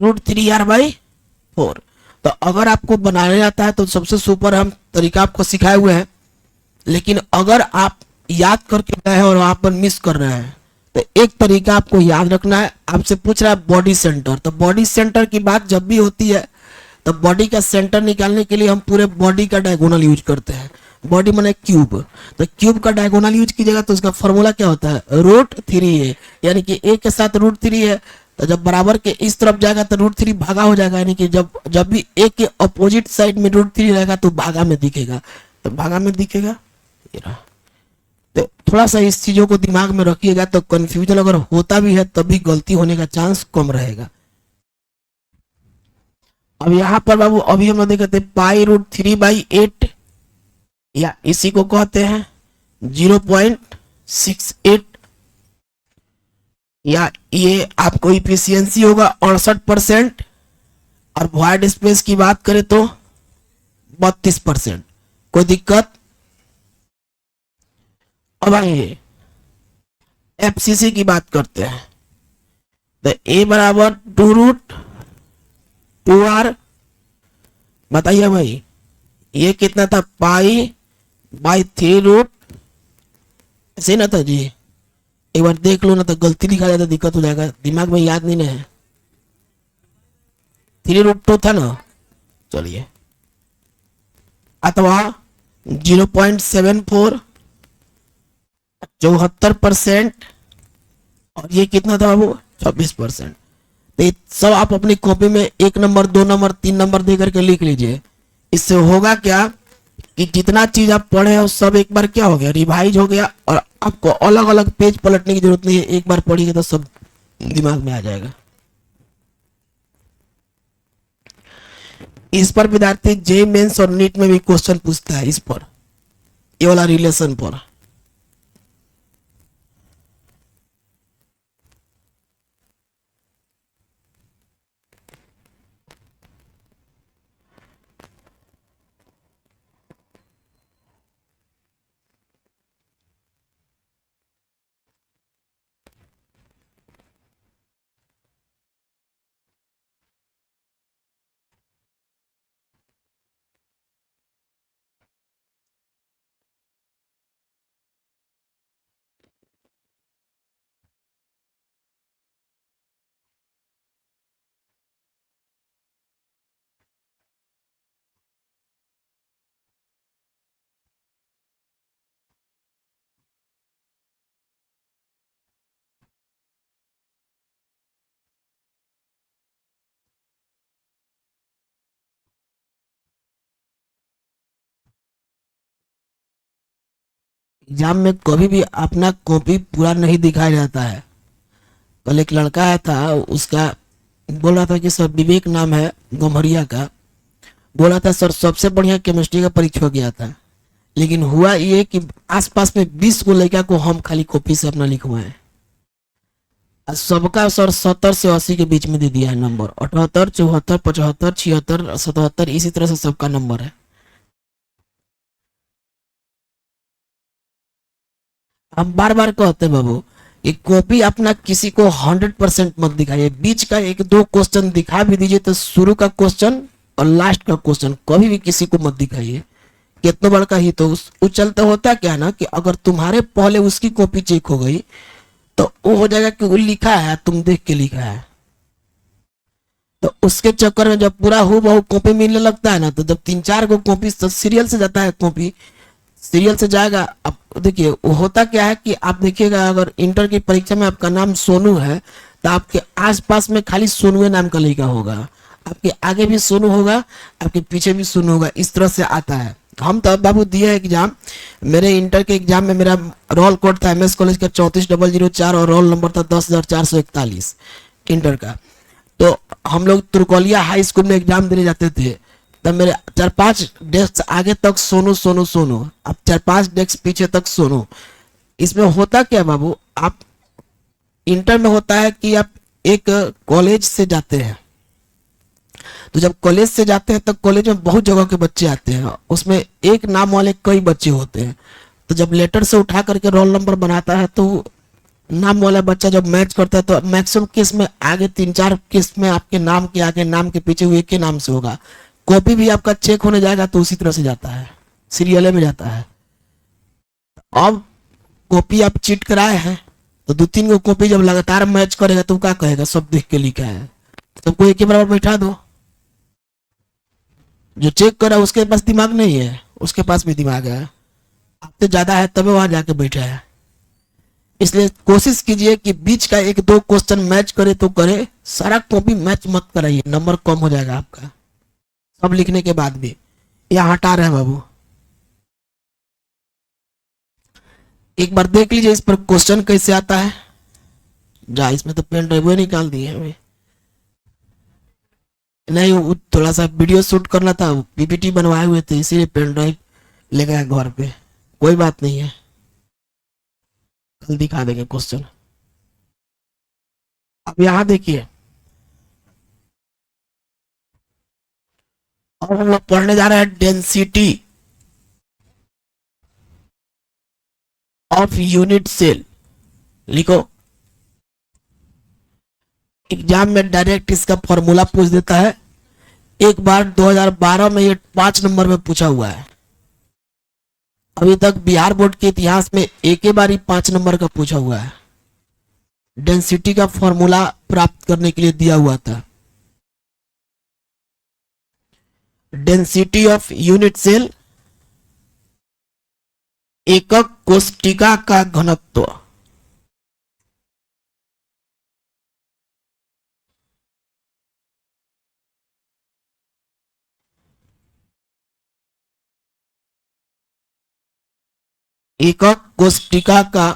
√3r/4। तो अगर आपको बनाने आता है तो सबसे सुपर हम तरीका आपको सिखाए हुए हैं। लेकिन अगर आप याद करके गए हैं और वहां पर मिस कर रहे हैं तो एक तरीका आपको याद रखना है। आपसे पूछ रहा है बॉडी सेंटर, तो बॉडी सेंटर की बात जब भी होती है तो बॉडी का सेंटर निकालने के लिए हम पूरे बॉडी का डायगोनल यूज करते हैं। बॉडी माने क्यूब, तो क्यूब का डायगोनल यूज कीजिएगा तो उसका फॉर्मूला क्या होता है? √3 है, यानी कि ए के साथ √3 है। तो जब बराबर के इस तरफ जाएगा तो √3 भागा हो जाएगा, यानी कि जब जब भी ए के अपोजिट साइड में √3 रहेगा तो भागा में दिखेगा। तो भागा में दिखेगा ये रहा। तो थोड़ा सा इस चीजों को दिमाग में रखिएगा, तो कंफ्यूजन अगर होता भी है तब भी गलती होने का चांस कम रहेगा। अब यहाँ पर बाबू अभी हम लोग देखते π√3/8, या इसी को कहते हैं 0.68, या ये आपको इफिशियंसी होगा 68%। और वॉइड स्पेस की बात करें तो 32%। कोई दिक्कत? अब आइए एफसीसी की बात करते हैं। तो ए बराबर 2√2r। बताइए भाई ये कितना था? π/3√। ऐसे ना था जी? एक बार देख लो ना, तो गलती लिखा जाता दिक्कत हो जाएगा, दिमाग में याद नहीं ना है। 3√2 था ना? चलिए, अथवा 0.74, 74%। और ये कितना था बाबू? 26%। तो ये सब आप अपनी कॉपी में 1 नंबर 2 नंबर 3 नंबर दे करके लिख लीजिए। इससे होगा क्या कि जितना चीज आप पढ़े हो सब एक बार क्या हो गया? रिवाइज हो गया, और आपको अलग अलग पेज पलटने की जरूरत नहीं है। एक बार पढ़िए तो सब दिमाग में आ जाएगा। इस पर विद्यार्थी जे मेंस और नीट में भी क्वेश्चन पूछता है, इस पर, ये वाला रिलेशन पर। एग्जाम में कभी भी अपना कॉपी पूरा नहीं दिखाया जाता है। कल एक लड़का आया था, उसका बोल रहा था कि सर, विवेक नाम है गम्हरिया का, बोला था सर सबसे बढ़िया केमिस्ट्री का परीक्षा हो गया था, लेकिन हुआ ये कि आसपास में 20 को लड़का को हम खाली कॉपी से अपना लिखवाए, सबका सर 70 से 80 के बीच में दे दिया है नंबर, 78, 74, 75, 76, 77, इसी तरह से सबका नंबर है। हम बार बार कहते हैं बाबू, ये कॉपी अपना किसी को 100% मत दिखाइए, बीच का एक दो क्वेश्चन दिखा भी दीजिए, तो शुरू का क्वेश्चन और लास्ट का क्वेश्चन कभी भी किसी को मत दिखाइए, कितना बड़ा का ही तो उस चलते होता क्या ना कि अगर तुम्हारे पहले उसकी कॉपी चेक हो गई तो वो हो जाएगा कि वो लिखा है, तुम देख के लिखा है, तो उसके चक्कर में जब पूरा हो बहु कॉपी मिलने लगता है ना, तो जब 3-4 को कॉपी सीरियल से जाता है, कॉपी सीरियल से जाएगा। अब देखिए वो होता क्या है कि आप देखिएगा, अगर इंटर की परीक्षा में आपका नाम सोनू है तो आपके आसपास में खाली सोनू नाम का लड़का होगा, आपके आगे भी सोनू होगा, आपके पीछे भी सोनू होगा, इस तरह से आता है। हम तो बाबू दिए एग्जाम, मेरे इंटर के एग्जाम में मेरा रोल कोड था MS कॉलेज का 34,004 और रोल नंबर था 10,441 इंटर का। तो हम लोग तुर्कोलिया हाई स्कूल में एग्जाम देने जाते थे, तब मेरे 4-5 डेस्क आगे तक सोनू सोनू सोनू, अब 4-5 डेस्क पीछे तक सोनू। इसमें होता क्या बाबू, आप इंटर में होता है कि आप एक कॉलेज से जाते हैं, तो जब कॉलेज से जाते हैं तो कॉलेज में बहुत जगह के बच्चे आते हैं, उसमें एक नाम वाले कई बच्चे होते हैं, तो जब लेटर से उठा करके रोल नंबर बनाता है तो नाम वाला बच्चा जब मैच करता है तो मैक्सिमम केस में आगे 3-4 केस में आपके नाम के आगे नाम के पीछे एक के नाम से होगा। कॉपी भी आपका चेक होने जाएगा तो उसी तरह से जाता है, सीरियल में जाता है। अब कॉपी आप चीट कराए हैं तो 2-3 को कॉपी जब लगातार मैच करेगा तो क्या कहेगा, सब देख के लिखा है, सबको एक ही बराबर बैठा दो। जो चेक करा उसके पास दिमाग नहीं है, उसके पास भी दिमाग है, आपसे ज्यादा है तभी वहां जाके बैठा है। इसलिए कोशिश कीजिए कि बीच का एक दो क्वेश्चन मैच करे तो करे, सारा कॉपी मैच मत कराइए, नंबर कम हो जाएगा आपका सब लिखने के बाद भी। यहाँ हटा रहे हैं बाबू, एक बार देख लीजिए इस पर क्वेश्चन कैसे आता है। जा, इसमें तो पेन ड्राइव निकाल दिए अभी, नहीं वो थोड़ा सा वीडियो शूट करना था, PPT बनवाए हुए थे इसीलिए पेन ड्राइव ले गया घर पे, कोई बात नहीं है, कल दिखा देंगे क्वेश्चन। अब यहाँ देखिए, अब हम लोग पढ़ने जा रहे हैं डेंसिटी ऑफ यूनिट सेल। लिखो, एग्जाम में डायरेक्ट इसका फॉर्मूला पूछ देता है, एक बार 2012 में ये 5 नंबर में पूछा हुआ है, अभी तक बिहार बोर्ड के इतिहास में एक ही बार ही 5 नंबर का पूछा हुआ है। डेंसिटी का फॉर्मूला प्राप्त करने के लिए दिया हुआ था, डेंसिटी ऑफ यूनिट सेल, एकक कोशिका का घनत्व। एकक कोशिका का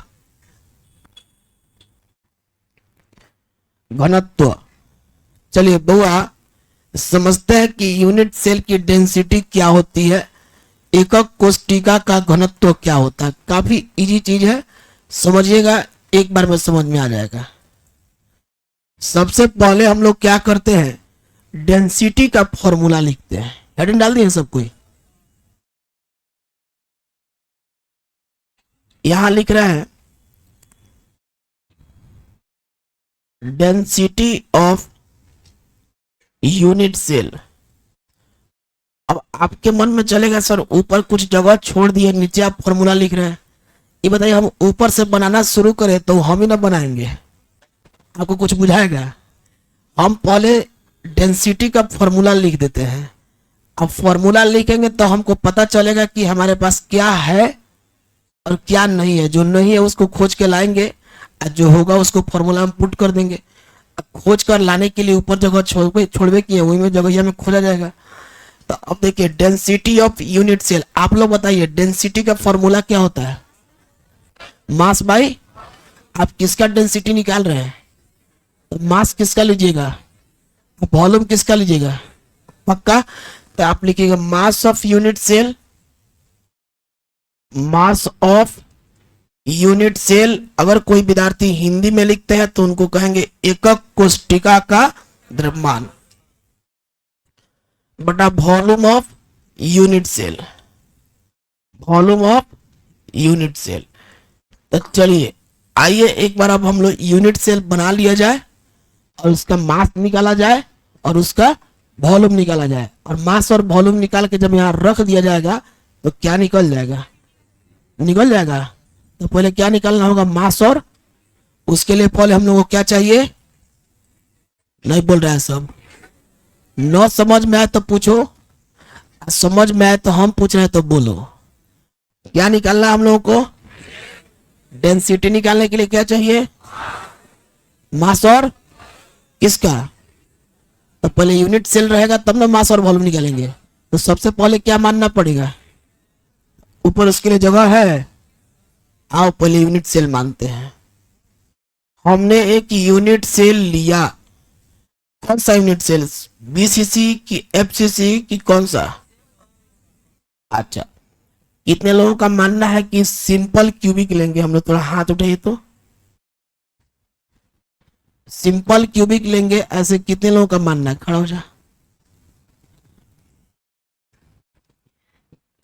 घनत्व। चलिए बुआ, समझते हैं कि यूनिट सेल की डेंसिटी क्या होती है, एकक कोशिका का घनत्व क्या होता है। काफी इजी चीज है, समझिएगा, एक बार में समझ में आ जाएगा। सबसे पहले हम लोग क्या करते हैं, डेंसिटी का फॉर्मूला लिखते हैं। हेडिंग डाल दिए सब कोई, यहां लिख रहा है डेंसिटी ऑफ यूनिट सेल। अब आपके मन में चलेगा सर ऊपर कुछ जगह छोड़ दिए, नीचे आप फॉर्मूला लिख रहे हैं, ये बताइए हम ऊपर से बनाना शुरू करें तो हम ही ना बनाएंगे, आपको कुछ बुझाएगा। हम पहले डेंसिटी का फॉर्मूला लिख देते हैं, अब फॉर्मूला लिखेंगे तो हमको पता चलेगा कि हमारे पास क्या है और क्या नहीं है। जो नहीं है उसको खोज के लाएंगे और जो होगा उसको फॉर्मूला में पुट कर देंगे। अब खोज कर लाने के लिए ऊपर जगह छोड़वे किए, वही में जगह में खोजा जाएगा। तो अब देखिए डेंसिटी ऑफ यूनिट सेल, आप लोग बताइए डेंसिटी का फॉर्मूला क्या होता है। मास बाई, आप किसका डेंसिटी निकाल रहे हैं, तो मास किसका लीजिएगा, वॉल्यूम किसका लीजिएगा, पक्का। तो आप लिखिएगा mass of unit cell, mass of unit cell. अगर कोई विद्यार्थी हिंदी में लिखते हैं तो उनको कहेंगे एकक कोष्टिका का द्रव्यमान बटा volume of unit cell, volume of unit cell. तो चलिए आइए एक बार अब हम लोग यूनिट सेल बना लिया जाए और उसका मास निकाला जाए और उसका वॉल्यूम निकाला जाए। और मास और वॉल्यूम निकाल के जब यहाँ रख दिया जाएगा तो क्या निकल जाएगा, निकल जाएगा। तो पहले क्या निकालना होगा, मास। और उसके लिए पहले हम लोग को क्या चाहिए, नहीं बोल रहा है सब, न समझ में आए तो पूछो, समझ में आए तो हम पूछ रहे हैं तो बोलो। क्या निकालना है हम लोगों को, डेंसिटी निकालने के लिए क्या चाहिए, मास और किसका, तो पहले यूनिट सेल रहेगा तब ना मास और वॉल्यूम निकालेंगे। तो सबसे पहले क्या मानना पड़ेगा, ऊपर उसके लिए जगह है, आओ पहले यूनिट सेल मानते हैं। हमने एक यूनिट सेल लिया, कौन सा यूनिट सेल, बीसीसी की एफसीसी की कौन सा, अच्छा कितने लोगों का मानना है कि सिंपल क्यूबिक लेंगे, हम लोग थोड़ा हाथ उठाइए तो, सिंपल क्यूबिक लेंगे, ऐसे कितने लोगों का मानना है, खड़ा हो जा,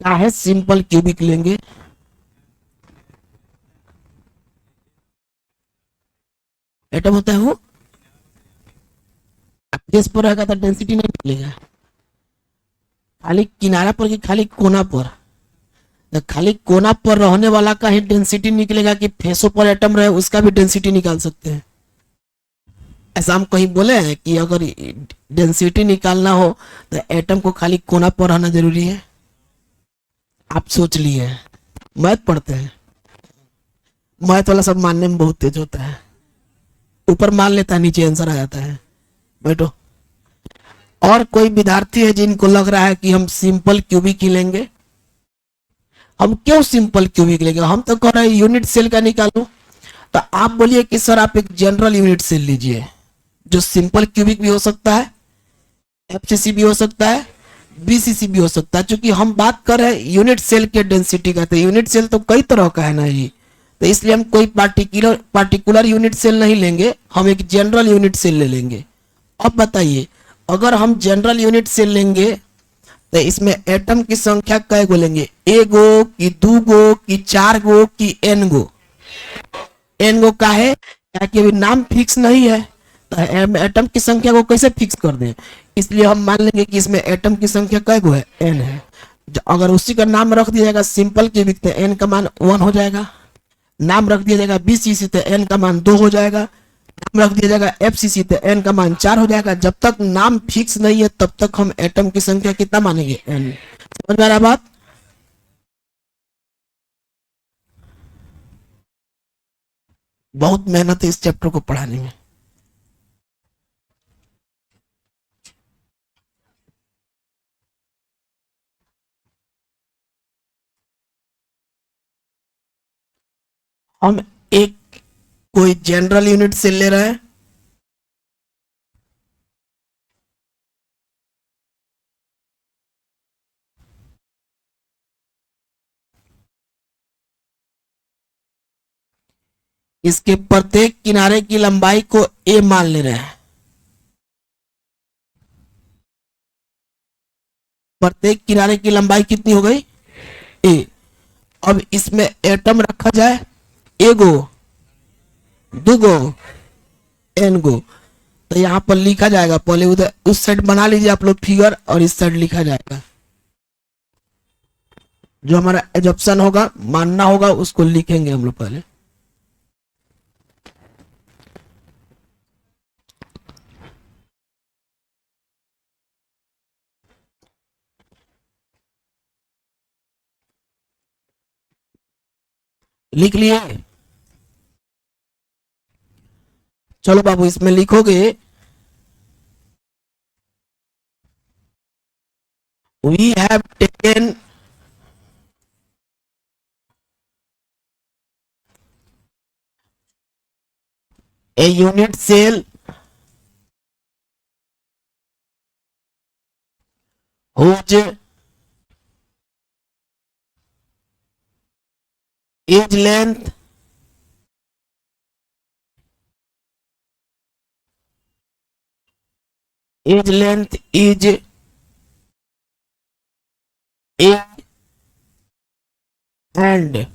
क्या है सिंपल क्यूबिक लेंगे, एटम होता है वो, जिस पर रहेगा तो डेंसिटी नहीं मिलेगा, खाली किनारा पर कि खाली कोना पर, तो खाली कोना पर रहने वाला का ही डेंसिटी निकलेगा कि फेसों पर एटम रहे उसका भी डेंसिटी निकाल सकते हैं। ऐसा हम कहीं बोले हैं कि अगर डेंसिटी निकालना हो तो एटम को खाली कोना पर रहना जरूरी है, आप सोच लिए, मैथ पढ़ते हैं, मैथ वाला सब मानने में बहुत तेज होता है, ऊपर मान लेता है नीचे आंसर आ जाता है। बैठो। और कोई विद्यार्थी है जिनको लग रहा है कि हम सिंपल क्यूबिक ही लेंगे, हम क्यों सिंपल क्यूबिक लेंगे, हम तो कह रहे हैं यूनिट सेल का निकालो। तो आप बोलिए कि सर आप एक जनरल यूनिट सेल लीजिए जो सिंपल क्यूबिक भी हो सकता है, एफसीसी भी हो सकता है, बीसीसी भी हो सकता है। क्योंकि हम बात कर रहे हैं यूनिट सेल के डेंसिटी का, तो यूनिट सेल तो कई तरह का है ना जी, तो इसलिए हम कोई पार्टिकुलर यूनिट सेल नहीं लेंगे, हम एक जनरल यूनिट सेल ले लेंगे। अब बताइए अगर हम जनरल यूनिट सेल लेंगे तो इसमें एटम की संख्या कै गो लेंगे, ए गो कि दू गो कि चार गो कि एन गो, एन गो का है क्या कि अभी नाम फिक्स नहीं है, तो एटम की संख्या को कैसे फिक्स कर दें, इसलिए हम मान लेंगे कि इसमें एटम की संख्या कै गो है, एन है। अगर उसी का नाम रख दिया जाएगा सिंपल क्यूबिक तो एन का मान 1 हो जाएगा, नाम रख दिया जाएगा बीसीसी तो एन का मान 2 हो जाएगा, नाम रख दिया जाएगा एफसीसी तो एन का मान 4 हो जाएगा। जब तक नाम फिक्स नहीं है तब तक हम एटम की संख्या कितना मानेंगे, एन। समझ में आ रहा बात, बहुत मेहनत है इस चैप्टर को पढ़ाने में। हम एक कोई जनरल यूनिट से ले रहे हैं, इसके प्रत्येक किनारे की लंबाई को ए मान ले रहे हैं, प्रत्येक किनारे की लंबाई कितनी हो गई, ए। अब इसमें एटम रखा जाए, ए गो, दो गो, एन गो। तो यहाँ पर लिखा जाएगा, पहले उधर उस साइड बना लीजिए आप लोग फिगर और इस साइड लिखा जाएगा, जो हमारा एजप्शन होगा मानना होगा उसको लिखेंगे हम लोग पहले। लिख लिए, चलो बाबू इसमें लिखोगे we have taken A unit cell whose edge length is A and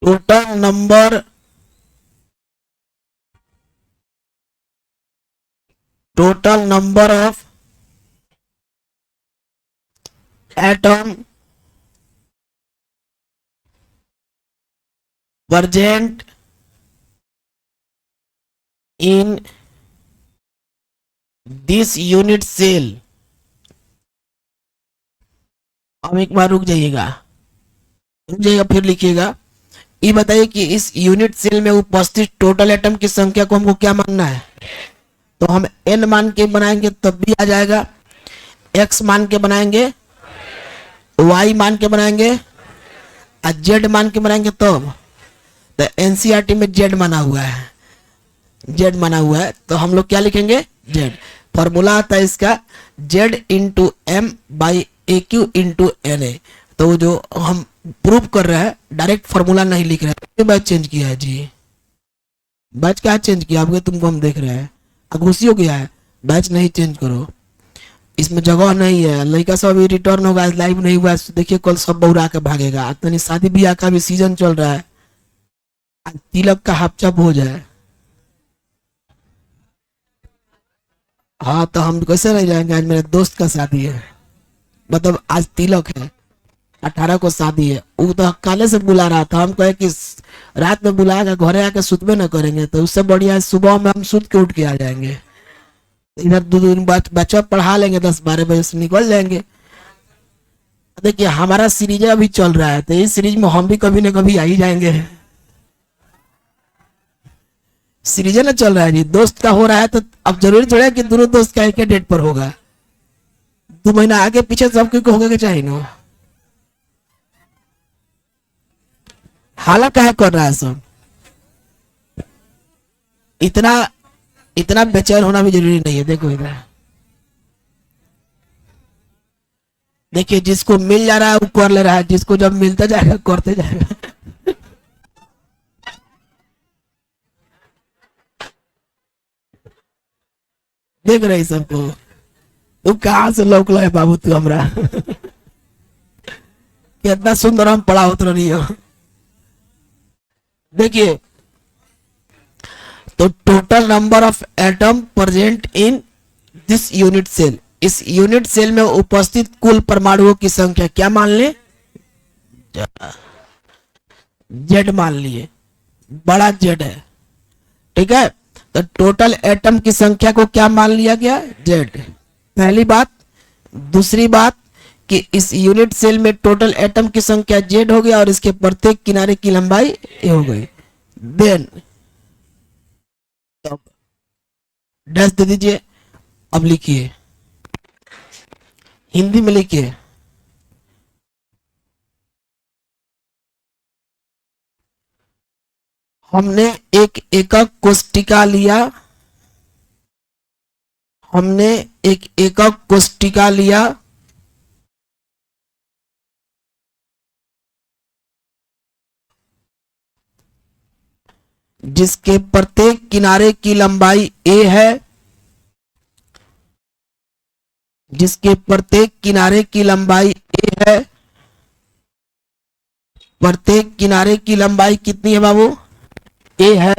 total number of atom present in this unit cell। अब एक बार रुक जाइएगा, फिर लिखिएगा। ये बताइए कि इस यूनिट सेल में उपस्थित टोटल एटम की संख्या को हमको क्या मानना है। तो हम n मान के बनाएंगे तब भी आ जाएगा, x मान के बनाएंगे, y मान के बनाएंगे और z मान के बनाएंगे तब। तो एनसीईआरटी में z माना हुआ है, z माना हुआ है, तो हम लोग क्या लिखेंगे, z। फॉर्मूला आता है इसका z into M by A Q into N A. तो जो हम प्रूव कर रहे हैं डायरेक्ट फॉर्मूला नहीं लिख रहे हैं, बैच चेंज किया है जी। बैच क्या चेंज किया आपके, तुमको हम देख रहे हैं घुसी हो गया है। बैच नहीं चेंज करो, इसमें जगह नहीं है। लड़का सब अभी रिटर्न होगा, लाइव नहीं हुआ देखिए, कल सब बौरा के भागेगा। तनी शादी ब्याह का भी सीजन चल रहा है, तिलक का हापचप हो जाए। हाँ तो हम कैसे रह जाएंगे, आज मेरे दोस्त का शादी है, मतलब आज तिलक है, 18 को शादी है। वो तो काले से बुला रहा था, हम कहे कि रात में बुलाएगा, घरे आके सुतबे न करेंगे, तो उससे बढ़िया सुबह में हम सुत के उठ के आ जाएंगे। इधर 2 दिन बाद बच्चा पढ़ा लेंगे, 10-12 बजे से निकल जाएंगे। देखिए हमारा सीरीज अभी चल रहा है, तो इस सीरीज में हम भी कभी न कभी आ ही जाएंगे। सीरीज ना चल रहा है जी, दोस्त का हो रहा है, तो अब जरूरी थोड़ा है कि दोनों दोस्त का एक ही डेट पर होगा। 2 महीना आगे पीछे सबके होगा के चाहिए ना। हालांकि क्या कर रहा है सब, इतना बेचैन होना भी जरूरी नहीं है। देखो इधर देखिए, जिसको मिल जा रहा है वो कर ले रहा है, जिसको जब मिलता जाएगा करते जाएगा। देख रही सबको, तू कहां से लोक है बाबू, तू हमरा कितना सुंदर हम पढ़ा उतर रही हो। देखिए तो total number of atom present in this unit cell, इस यूनिट सेल में उपस्थित कुल परमाणुओं की संख्या क्या मान ले, जेड मान लिए, बड़ा जेड है, ठीक है। तो टोटल एटम की संख्या को क्या मान लिया गया, जेड, पहली बात। दूसरी बात कि इस यूनिट सेल में टोटल एटम की संख्या जेड हो गया और इसके प्रत्येक किनारे की लंबाई ए हो गई। देन डैश दे दीजिए। अब लिखिए, हिंदी में लिखिए, हमने एक एकक कोष्टिका लिया, हमने एक एकक कोष्टिका लिया जिसके प्रत्येक किनारे की लंबाई a है, जिसके प्रत्येक किनारे की लंबाई a है। प्रत्येक किनारे की लंबाई कितनी है बाबू, a है,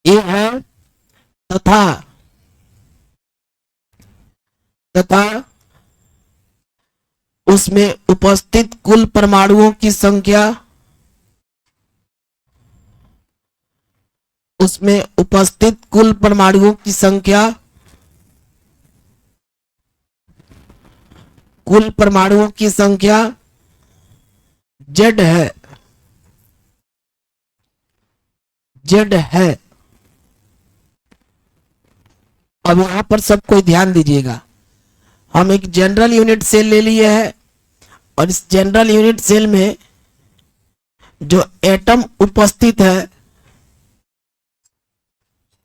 a है, तथा उसमें उपस्थित कुल परमाणुओं की संख्या, उसमें उपस्थित कुल परमाणुओं की संख्या, कुल परमाणुओं की संख्या जेड है, जेड है। अब यहां पर सब कोई ध्यान दीजिएगा, हम एक जनरल यूनिट सेल ले लिए हैं और इस जनरल यूनिट सेल में जो एटम उपस्थित है,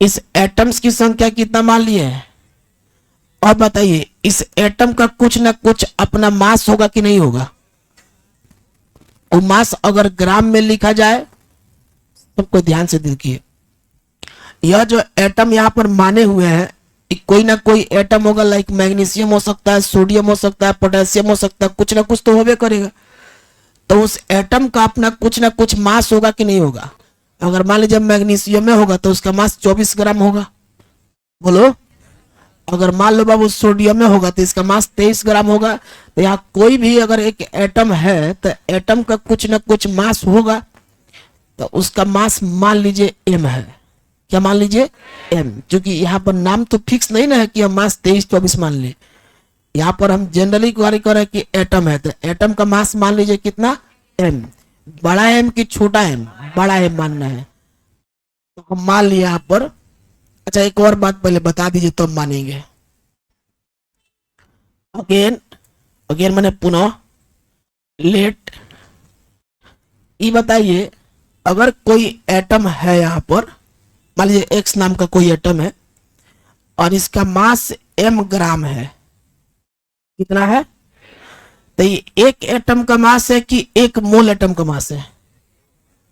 इस एटम्स की संख्या कितना मान लिए है? और बताइए इस एटम का कुछ ना कुछ अपना मास होगा कि नहीं होगा? वो मास अगर ग्राम में लिखा जाए, सबको ध्यान से देखिए, यह जो एटम यहां पर माने हुए हैं, कोई ना कोई एटम होगा, लाइक मैग्नीशियम हो सकता है, सोडियम हो सकता है, पोटेशियम हो सकता है, कुछ ना कुछ तो होबे करेगा। तो उस एटम का अपना कुछ ना कुछ मास होगा कि नहीं होगा? अगर मान लीजिए मैग्नीशियम में होगा तो उसका मास 24 ग्राम होगा, बोलो। अगर मान लो बाबू सोडियम में होगा तो इसका मास 23 ग्राम होगा। तो यहाँ कोई भी अगर एक एटम है तो एटम का कुछ ना कुछ मास होगा, तो उसका मास मान लीजिए m है। क्या मान लीजिए? m, क्योंकि यहाँ पर नाम तो फिक्स नहीं ना है कि हम मास 23-24 मान ले। यहाँ पर हम जनरली क्वेरी कर रहे हैं कि एटम है, तो एटम का मास मान लीजिए कितना? m। बड़ा m कि छोटा m? बड़ा m मानना है, तो हम मान लिया यहाँ पर। अच्छा एक और बात पहले बता दीजिए तो हम मानेंगे। अगेन अगेन मैंने पुनः, लेट, ये बताइए अगर कोई एटम है यहाँ पर, मान लीजिए एक्स नाम का कोई एटम है और इसका मास m ग्राम है, कितना है? तो ये एक एटम का मास है कि एक मोल एटम का मास है?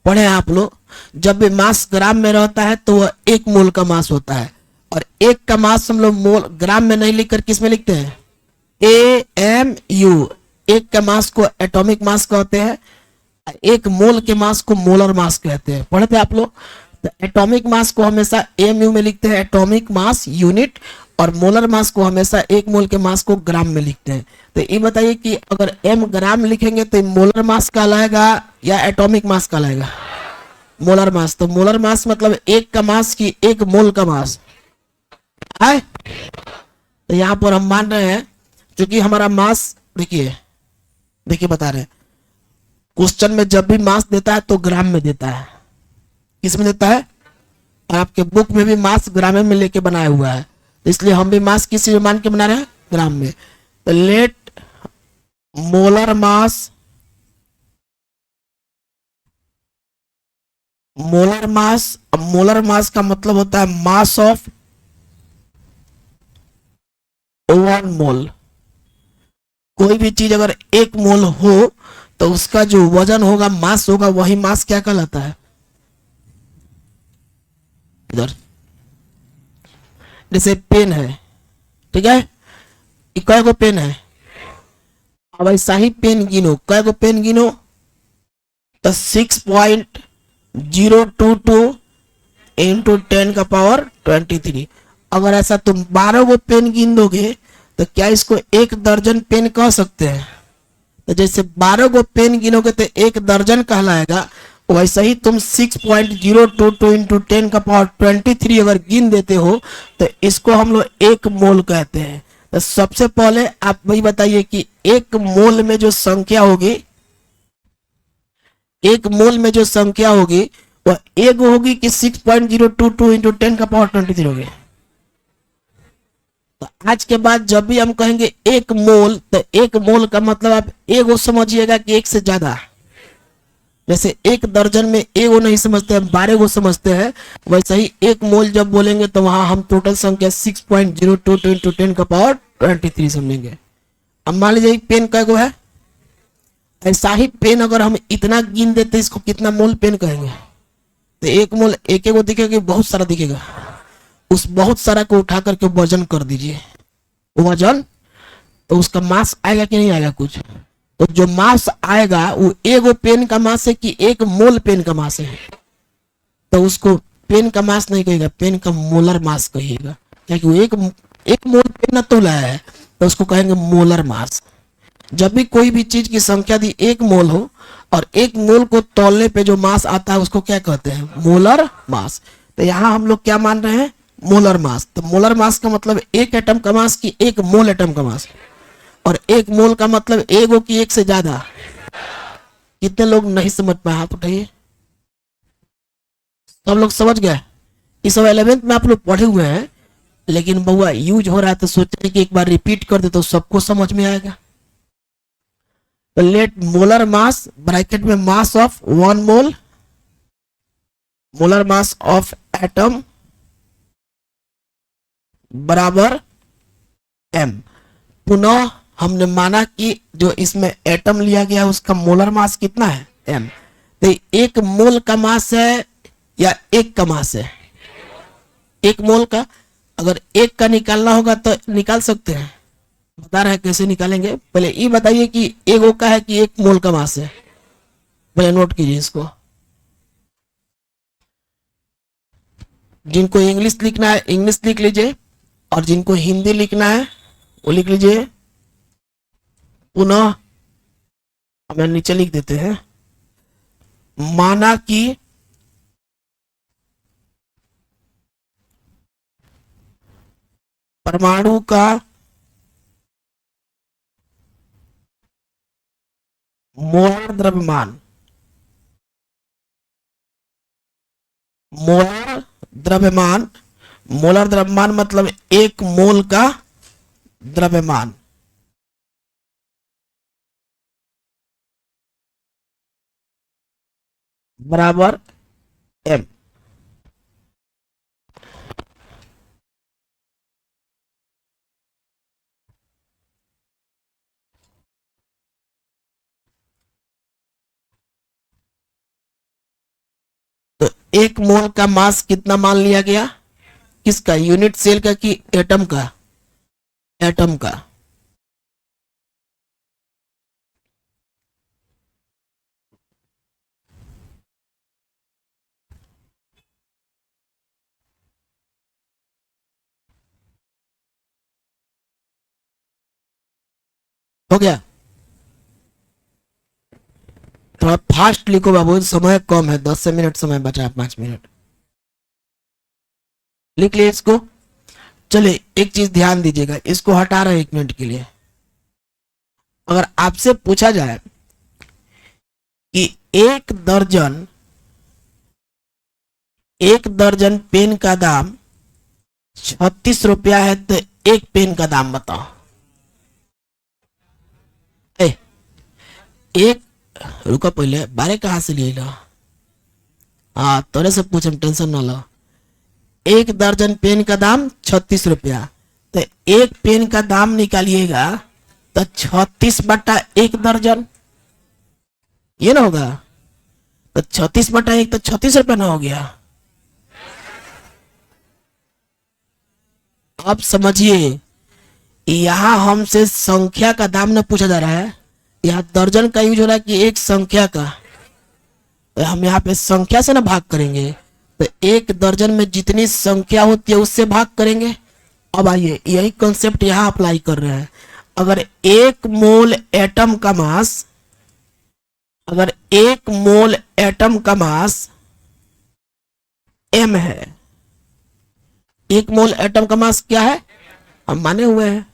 पढ़े आप लोग, जब भी मास ग्राम में रहता है तो वह एक मोल का मास होता है, और एक का मास हम लोग मोल ग्राम में नहीं लिखकर किस में लिखते हैं? AMU। एक का मास को एटॉमिक मास कहते हैं, एक मोल के मास को मोलर मास कहते हैं। पढ़े थे आप लोग? तो एटॉमिक मास को हमेशा AMU में लिखते हैं, एटॉमिक मास यूनिट, और मोलर मास को हमेशा एक मोल के मास को ग्राम में लिखते हैं। तो ये बताइए कि अगर m ग्राम लिखेंगे तो मोलर मास कहलाएगा या एटॉमिक मास कहलाएगा? Molar mass. तो मोलर मास मतलब एक का मास की एक मोल का मास है। तो यहाँ पर हम मान रहे हैं क्योंकि हमारा मास, देखिए देखिए बता रहे हैं, क्वेश्चन में जब भी मास देता है तो ग्राम में देता है। किस में देता है? और आपके बुक में भी मास ग्राम में लेके बनाया हुआ है, तो इसलिए हम भी मास किस में मान के बना रहे हैं? ग्राम में। तो let molar mass, molar mass, molar mass का मतलब होता है मास ऑफ 1 मोल। कोई भी चीज अगर 1 मोल हो तो उसका जो वजन होगा, मास होगा, वही मास क्या कहलाता है? इधर जैसे पेन है, ठीक है, कै गो पेन है? अब ऐसा ही पेन गिनो, कै गो पेन गिनो? तो 6.022 इंटू 10 का पावर 23। अगर ऐसा तुम 12 गो पेन गिन दोगे तो क्या इसको 1 दर्जन पेन कह सकते हैं? तो जैसे 12 गो पेन गिनोगे तो 1 दर्जन कहलाएगा, वैसे ही तुम 6.022 इंटू 10 का पावर 23 अगर गिन देते हो तो इसको हम लोग 1 मोल कहते हैं। तो सबसे पहले आप वही बताइए कि 1 मोल में जो संख्या होगी, 1 मोल में जो संख्या होगी वह एक होगी कि 6.022 इंटू 10 का पावर 23 होगी? तो आज के बाद जब भी हम कहेंगे 1 मोल, तो 1 मोल का मतलब आप एगो समझिएगा कि 1 से ज्यादा। जैसे 1 दर्जन में एगो नहीं समझते हैं, 12 गो समझते हैं, वैसे ही 1 मोल जब बोलेंगे तो वहां हम टोटल संख्या 6.022 इंटू 10 का पावर 23 समझेंगे। अब मान लीजिए पेन कै गो है? ऐसा ही पेन अगर हम इतना गिन देते इसको कितना मोल पेन कहेंगे? तो 1 मोल एक एगो दिखेगा, बहुत सारा दिखेगा। उस बहुत सारा को उठा करके वजन कर दीजिए, वजन, तो उसका मास आएगा कि नहीं आएगा कुछ? तो जो मास आएगा वो एगो पेन का मास है कि 1 मोल पेन का मास है? तो उसको पेन का मास नहीं कहिएगा, पेन का मोलर मास कहिएगा, क्योंकि वो एक मोल पेन ना तोला है, तो उसको कहेंगे मोलर मास। जब भी कोई भी चीज की संख्या दी 1 मोल हो और 1 मोल को तौलने पे जो मास आता है उसको क्या कहते हैं? Molar mass. तो यहाँ हम लोग क्या मान रहे हैं? Molar mass. तो मोलर मास का मतलब 1 एटम का मास की 1 मोल एटम का मास, और 1 मोल का मतलब एगो की 1 से ज्यादा। कितने लोग नहीं समझ पाए? हाथ उठाइए। सब लोग समझ गए? इस 11th में आप लोग पढ़े हुए हैं, लेकिन बहुआ यूज हो रहा है तो सोचे कि एक बार रिपीट कर दे तो सबको समझ में आएगा। तो लेट मोलर मास ब्रैकेट में मास of 1 mole, molar mass of atom बराबर m। पुनः हमने माना कि जो इसमें एटम लिया गया उसका मोलर मास कितना है, m। तो एक मोल का मास है या एक का मास है, एक मोल का। अगर एक का निकालना होगा तो निकाल सकते हैं, बता रहे हैं कैसे निकालेंगे। पहले ये बताइए कि एक ओ का है कि एक मोल का मास है, पहले नोट कीजिए इसको। जिनको इंग्लिश लिखना है इंग्लिश लिख लीजिए, और जिनको हिंदी लिखना है वो लिख लीजिए। पुनः हमें नीचे लिख देते हैं, माना कि परमाणु का मोलर द्रव्यमान, मोलर द्रव्यमान, मोलर द्रव्यमान मतलब एक मोल का द्रव्यमान बराबर m। तो एक मोल का मास कितना मान लिया गया, किसका, यूनिट सेल का कि एटम का, एटम का। हो गया। थोड़ा फास्ट लिखो बाबू, समय कम है, 10 मिनट समय बचा है, 5 मिनट। लिख लिया इसको। चलिए एक चीज ध्यान दीजिएगा, इसको हटा रहे 1 मिनट के लिए। अगर आपसे पूछा जाए कि एक दर्जन पेन का दाम 36 रुपया है, तो एक पेन का दाम बताओ। एक, रुको पहले, बारे कहाँ से ले लो, हाँ तोरे से पूछे, टेंशन ना लो। एक दर्जन पेन का दाम 36 रुपया, तो एक पेन का दाम निकालिएगा तो 36/1 दर्जन, ये ना होगा। तो 36/1 तो 36 रुपया ना हो गया। अब समझिए, यहाँ हमसे संख्या का दाम न पूछा जा रहा है, यहाँ दर्जन का यूज हो रहा है कि एक संख्या का। तो हम यहाँ पे संख्या से ना भाग करेंगे, तो एक दर्जन में जितनी संख्या होती है उससे भाग करेंगे। अब आइए यही कॉन्सेप्ट यहाँ अप्लाई कर रहे हैं। अगर एक मोल एटम का मास, अगर एक मोल एटम का मास m है, एक मोल एटम का मास क्या है, हम माने हुए हैं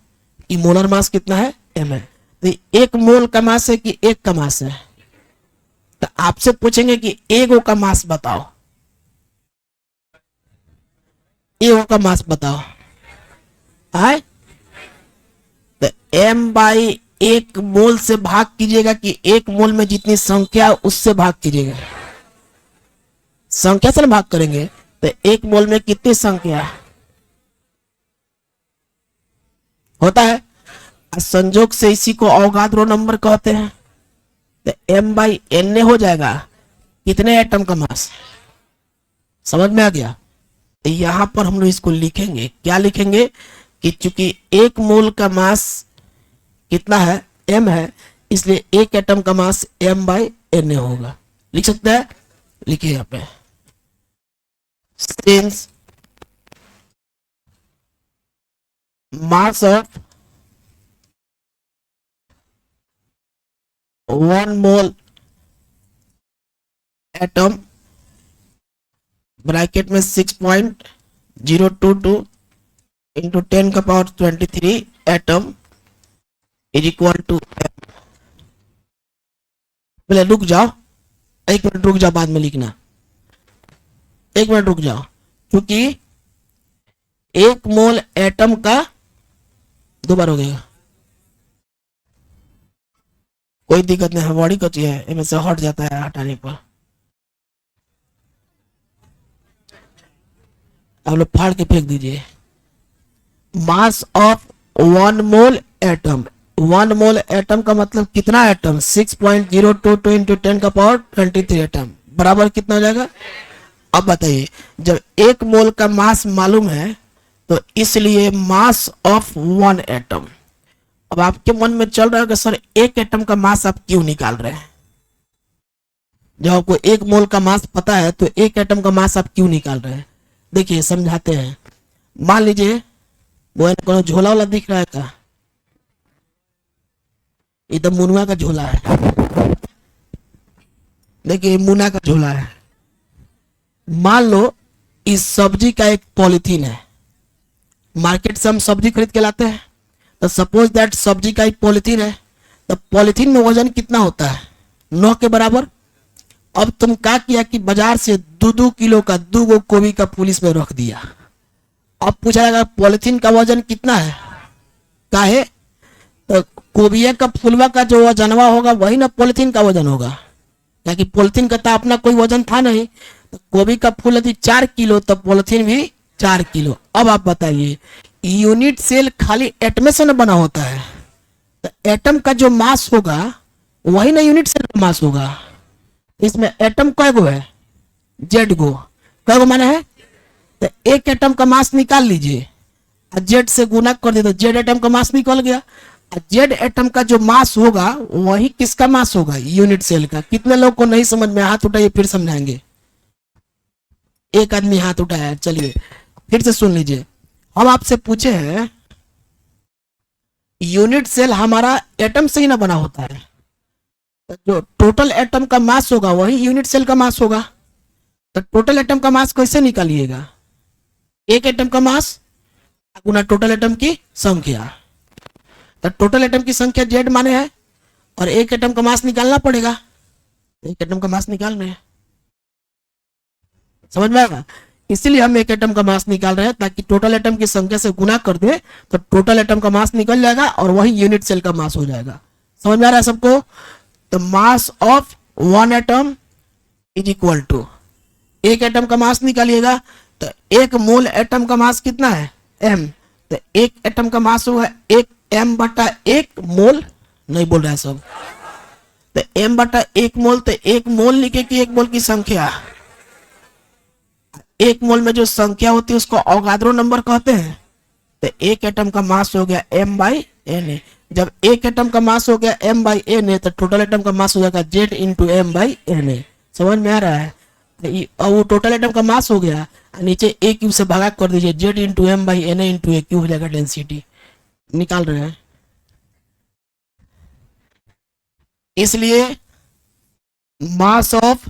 कि मोलर मास कितना है, m है। तो एक मोल का मास है कि एक का मास है, तो आपसे पूछेंगे कि एगो का मास बताओ, एगो का मास बताओ है। तो m/1 मोल से भाग कीजिएगा कि एक मोल में जितनी संख्या उससे भाग कीजिएगा, संख्या से ना भाग करेंगे। तो एक मोल में कितनी संख्या होता है, संजोग से इसी को अवगाद्रो नंबर कहते हैं। तो m/n हो जाएगा कितने एटम का मास, समझ में आ गया। तो यहां पर हम लोग इसको लिखेंगे, क्या लिखेंगे कि चूंकि एक मोल का मास कितना है, m है, इसलिए एक एटम का मास m/n होगा। लिख सकते हैं, लिखिए यहाँ पे, since mass of 1 mole atom bracket में 6.022 into 10⁻23 atom is equal to m। पहले रुक जाओ, 1 मिनट रुक जाओ, बाद में लिखना, 1 मिनट रुक जाओ। क्योंकि एक मोल एटम का 2 बार हो गया, कोई दिक्कत नहीं है, बड़ी कची है, इनमें से हट जाता है हटाने पर। आप लोग फाड़ के फेंक दीजिए। मास of 1 mole atom, 1 mole atom का मतलब कितना एटम, 6.022 इंटू 10⁻23 एटम, बराबर कितना हो जाएगा। अब बताइए, जब 1 मोल का मास मालूम है तो इसलिए मास ऑफ 1 एटम। अब आपके मन में चल रहा है कि सर 1 एटम का मास आप क्यों निकाल रहे हैं। जब आपको 1 मोल का मास पता है तो 1 एटम का मास आप क्यों निकाल रहे हैं। देखिए समझाते हैं। मान लीजिए वो कोनो झोला वाला दिख रहा है क्या, ये तो मुनुआ का झोला है। देखिए मुना का झोला है। मान लो इस सब्जी का एक पॉलिथीन है, मार्केट से हम सब्जी खरीद के लाते हैं, तो सपोज दैट सब्जी का एक पॉलिथीन है, तो पॉलिथीन में वजन कितना होता है, 9 के बराबर। अब तुम क्या किया कि बाजार से 2-2 किलो का 2 गोभी का पुलिस में रख दिया। अब पूछा जाएगा पॉलिथीन का वजन कितना है, काहे, तो कोबिया का फुलवा का जो वजनवा होगा वही ना पॉलिथीन का वजन होगा, क्योंकि पॉलिथीन का तो अपना कोई वजन था नहीं। तो गोभी का फूल यदि 4 किलो तो पॉलिथीन भी 4 किलो। अब आप बताइए, यूनिट सेल खाली एटम से न बना होता है, तो एटम का जो मास होगा वही ना यूनिट सेल का मास होगा। इसमें एटम कै गो है, जेड गो, कै गो माने है, तो 1 एटम का मास निकाल लीजिए, जेड से गुना कर दे तो जेड एटम का मास निकल गया। जेड एटम का जो मास होगा वही किसका मास होगा, यूनिट सेल का। कितने लोग को नहीं समझ में, हाथ उठाइए फिर समझाएंगे। एक आदमी हाथ उठाया, चलिए फिर से सुन लीजिए। हम आपसे पूछे हैं यूनिट सेल हमारा एटम से ही ना बना होता है, तो जो टोटल एटम का मास होगा वही यूनिट सेल का मास होगा। तो टोटल एटम का मास कैसे निकालिएगा, 1 एटम का मास गुना टोटल एटम की संख्या। तो टोटल एटम की संख्या जेड माने है और 1 एटम का मास निकालना पड़ेगा, 1 एटम का मास निकाल रहे हैं, समझ में आएगा। इसीलिए हम 1 एटम का मास निकाल रहे हैं, ताकि टोटल एटम की संख्या से गुना कर दे तो टोटल एटम का मास निकल जाएगा और वही यूनिट सेल का मास हो जाएगा। समझ में आ रहा है सबको। तो mass of 1 atom is equal to, 1 atom का मास निकालिएगा तो 1 मोल एटम का मास कितना है, m। तो 1 एटम का मास हुआ 1m/1 मोल, नहीं बोल रहा है सब, तो m/1 मोल, तो 1 मोल लिखे कि 1 मोल की संख्या, 1 मोल में जो संख्या होती है उसको अवगाद्रो नंबर कहते हैं। तो 1 एटम का मास हो गया m/na। जब 1 एटम का मास हो गया m/na तो टोटल एटम का मास हो जाएगा z इंटू m/na। समझ में आ रहा है। और वो टोटल एटम का मास हो गया, नीचे a क्यूब से भागा कर दीजिए, z into m/na into a cube हो जाएगा डेंसिटी, निकाल रहे हैं। इसलिए मास ऑफ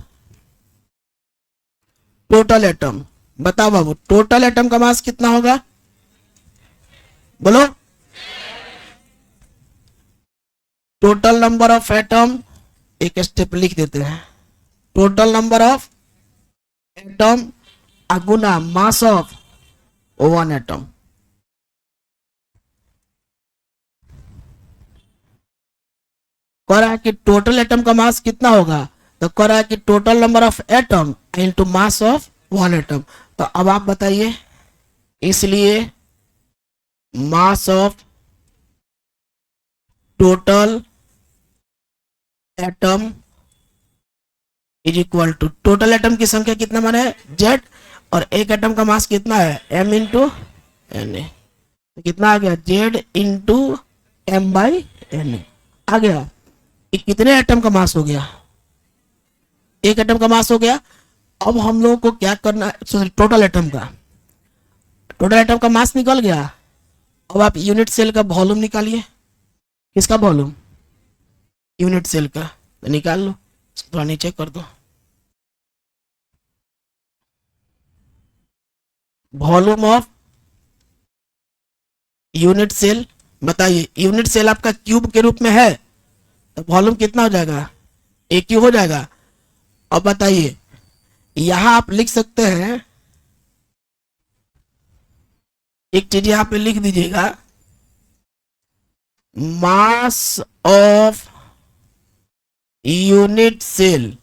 टोटल एटम, बताओ बाबू टोटल एटम का मास कितना होगा, बोलो। टोटल नंबर ऑफ एटम, एक स्टेप लिख देते हैं, टोटल नंबर ऑफ एटम अगुना मास ऑफ 1 एटम। कह रहा है कि टोटल एटम का मास कितना होगा, तो कह रहा है कि total number of atom into mass of 1 atom. तो अब आप बताइए, इसलिए mass of total atom is equal to, total atom की संख्या कितना माने जेड, और 1 एटम का मास कितना है m इंटू एन ए। तो कितना आ गया, जेड इंटू m/na आ गया। ये कितने एटम का मास हो गया, 1 एटम का मास हो गया। अब हम लोगों को क्या करना है, टोटल एटम का, टोटल एटम का मास निकल गया। अब आप यूनिट सेल का वॉल्यूम निकालिए, किसका वॉल्यूम, यूनिट सेल का, तो निकाल लो, थोड़ा नीचे कर दो, वॉल्यूम ऑफ यूनिट सेल। बताइए यूनिट सेल आपका क्यूब के रूप में है तो वॉल्यूम कितना हो जाएगा, a क्यूब हो जाएगा। अब बताइए यहां आप लिख सकते हैं, एक चीज यहां पे लिख दीजिएगा, mass of unit cell,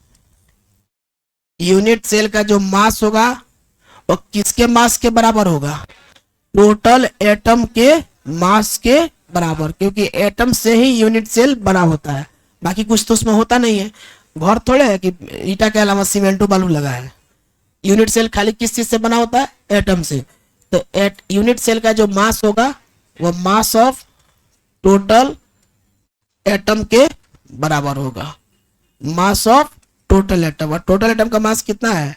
unit cell का जो मास होगा वो किसके मास के बराबर होगा? टोटल एटम के मास के बराबर, क्योंकि एटम से ही यूनिट सेल बना होता है, बाकी कुछ तो उसमें होता नहीं है। घर थोड़े है कि ईटा के अलावा सीमेंटो बालू लगा है। यूनिट सेल खाली किस चीज से बना होता है? एटम से। तो यूनिट सेल का जो मास होगा वो मास ऑफ टोटल एटम के बराबर होगा, मास ऑफ टोटल एटम। और टोटल एटम का मास कितना है?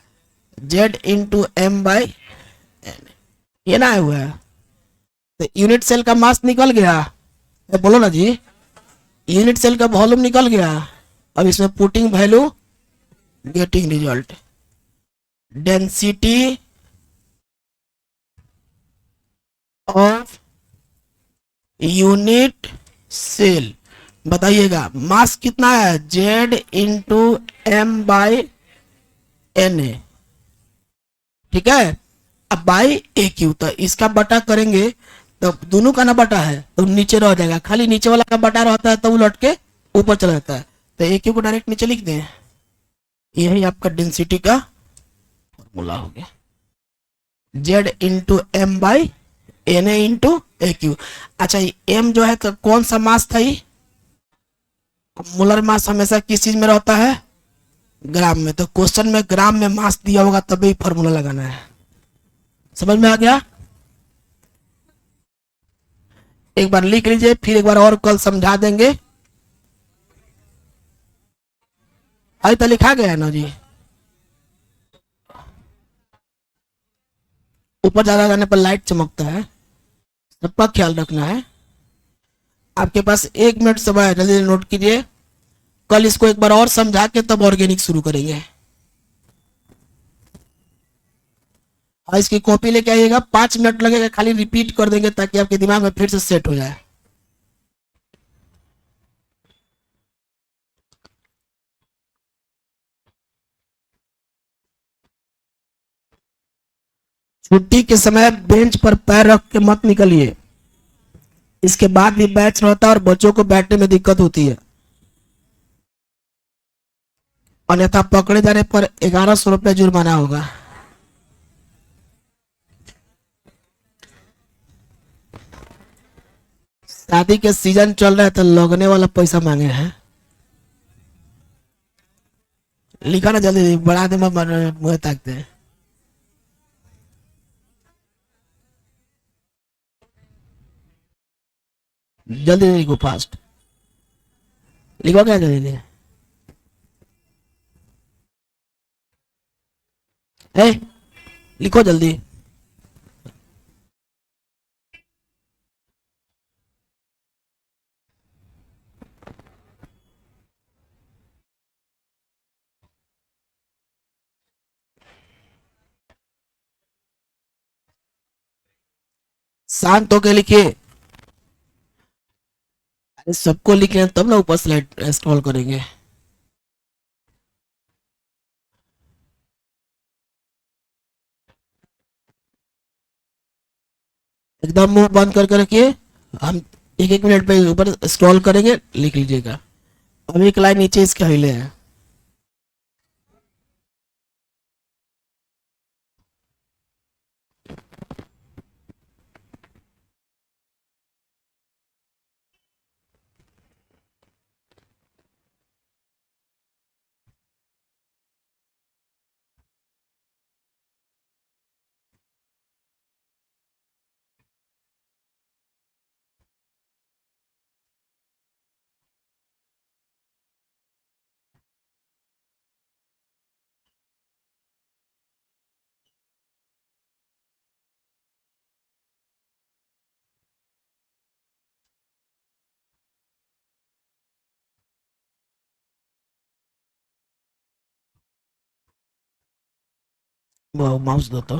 Z into M by N, ये ना हुआ है। तो यूनिट सेल का मास निकल गया, बोलो ना जी, यूनिट सेल का वॉल्यूम निकल गया। अब इसमें putting value, getting result, density of unit cell. बताइएगा मास कितना है? Z into M by N A, ठीक है। अब बाई ए क्यू, तो इसका बटा करेंगे तो दोनों का ना बटा है तो नीचे रह जाएगा, खाली नीचे वाला का बटा रहता है तो उलट के ऊपर चला जाता है। तो ए क्यू को डायरेक्ट नीचे लिख दें, यही आपका डेंसिटी का फॉर्मूला हो गया, Z into M by N A into A Q. अच्छा एम जो है तो कौन सा मास था ये? मोलर मास हमेशा किस चीज में रहता है? ग्राम में। तो क्वेश्चन में ग्राम में मास दिया होगा तभी फॉर्मूला लगाना है। समझ में आ गया? एक बार लिख लीजिए, फिर एक बार और कल समझा देंगे। अभी तो लिखा गया है ना जी। ऊपर ज्यादा जाने पर लाइट चमकता है, सबका ख्याल रखना है। आपके पास 1 मिनट समय है, जल्दी नोट कीजिए। कल इसको एक बार और समझा के तब ऑर्गेनिक शुरू करेंगे। और इसकी कॉपी लेके आइएगा, 5 मिनट लगेगा, खाली रिपीट कर देंगे ताकि आपके दिमाग में फिर से सेट हो जाए। छुट्टी के समय बेंच पर पैर रख के मत निकलिए, इसके बाद भी बैच रहता है और बच्चों को बैठने में दिक्कत होती है। अन्यथा पकड़े जाने पर 1100 रुपये जुर्माना होगा। शादी के सीजन चल रहा है तो लगने वाला पैसा मांगे हैं। लिखा ना जल्दी, बढ़ा दे मत, मुंह ताकते हैं। जल्दी लिखो, फास्ट लिखो, क्या जल्दी? ए, लिखो जल्दी। शांत होके लिखिए। अरे सबको लिखे तब ना ऊपर स्लाइड स्क्रॉल करेंगे। एकदम मुंह बंद करके रखिए। हम एक एक मिनट पे ऊपर स्क्रॉल करेंगे, लिख लीजिएगा। अब एक लाइन नीचे इसके हिले है। माउस दो तो।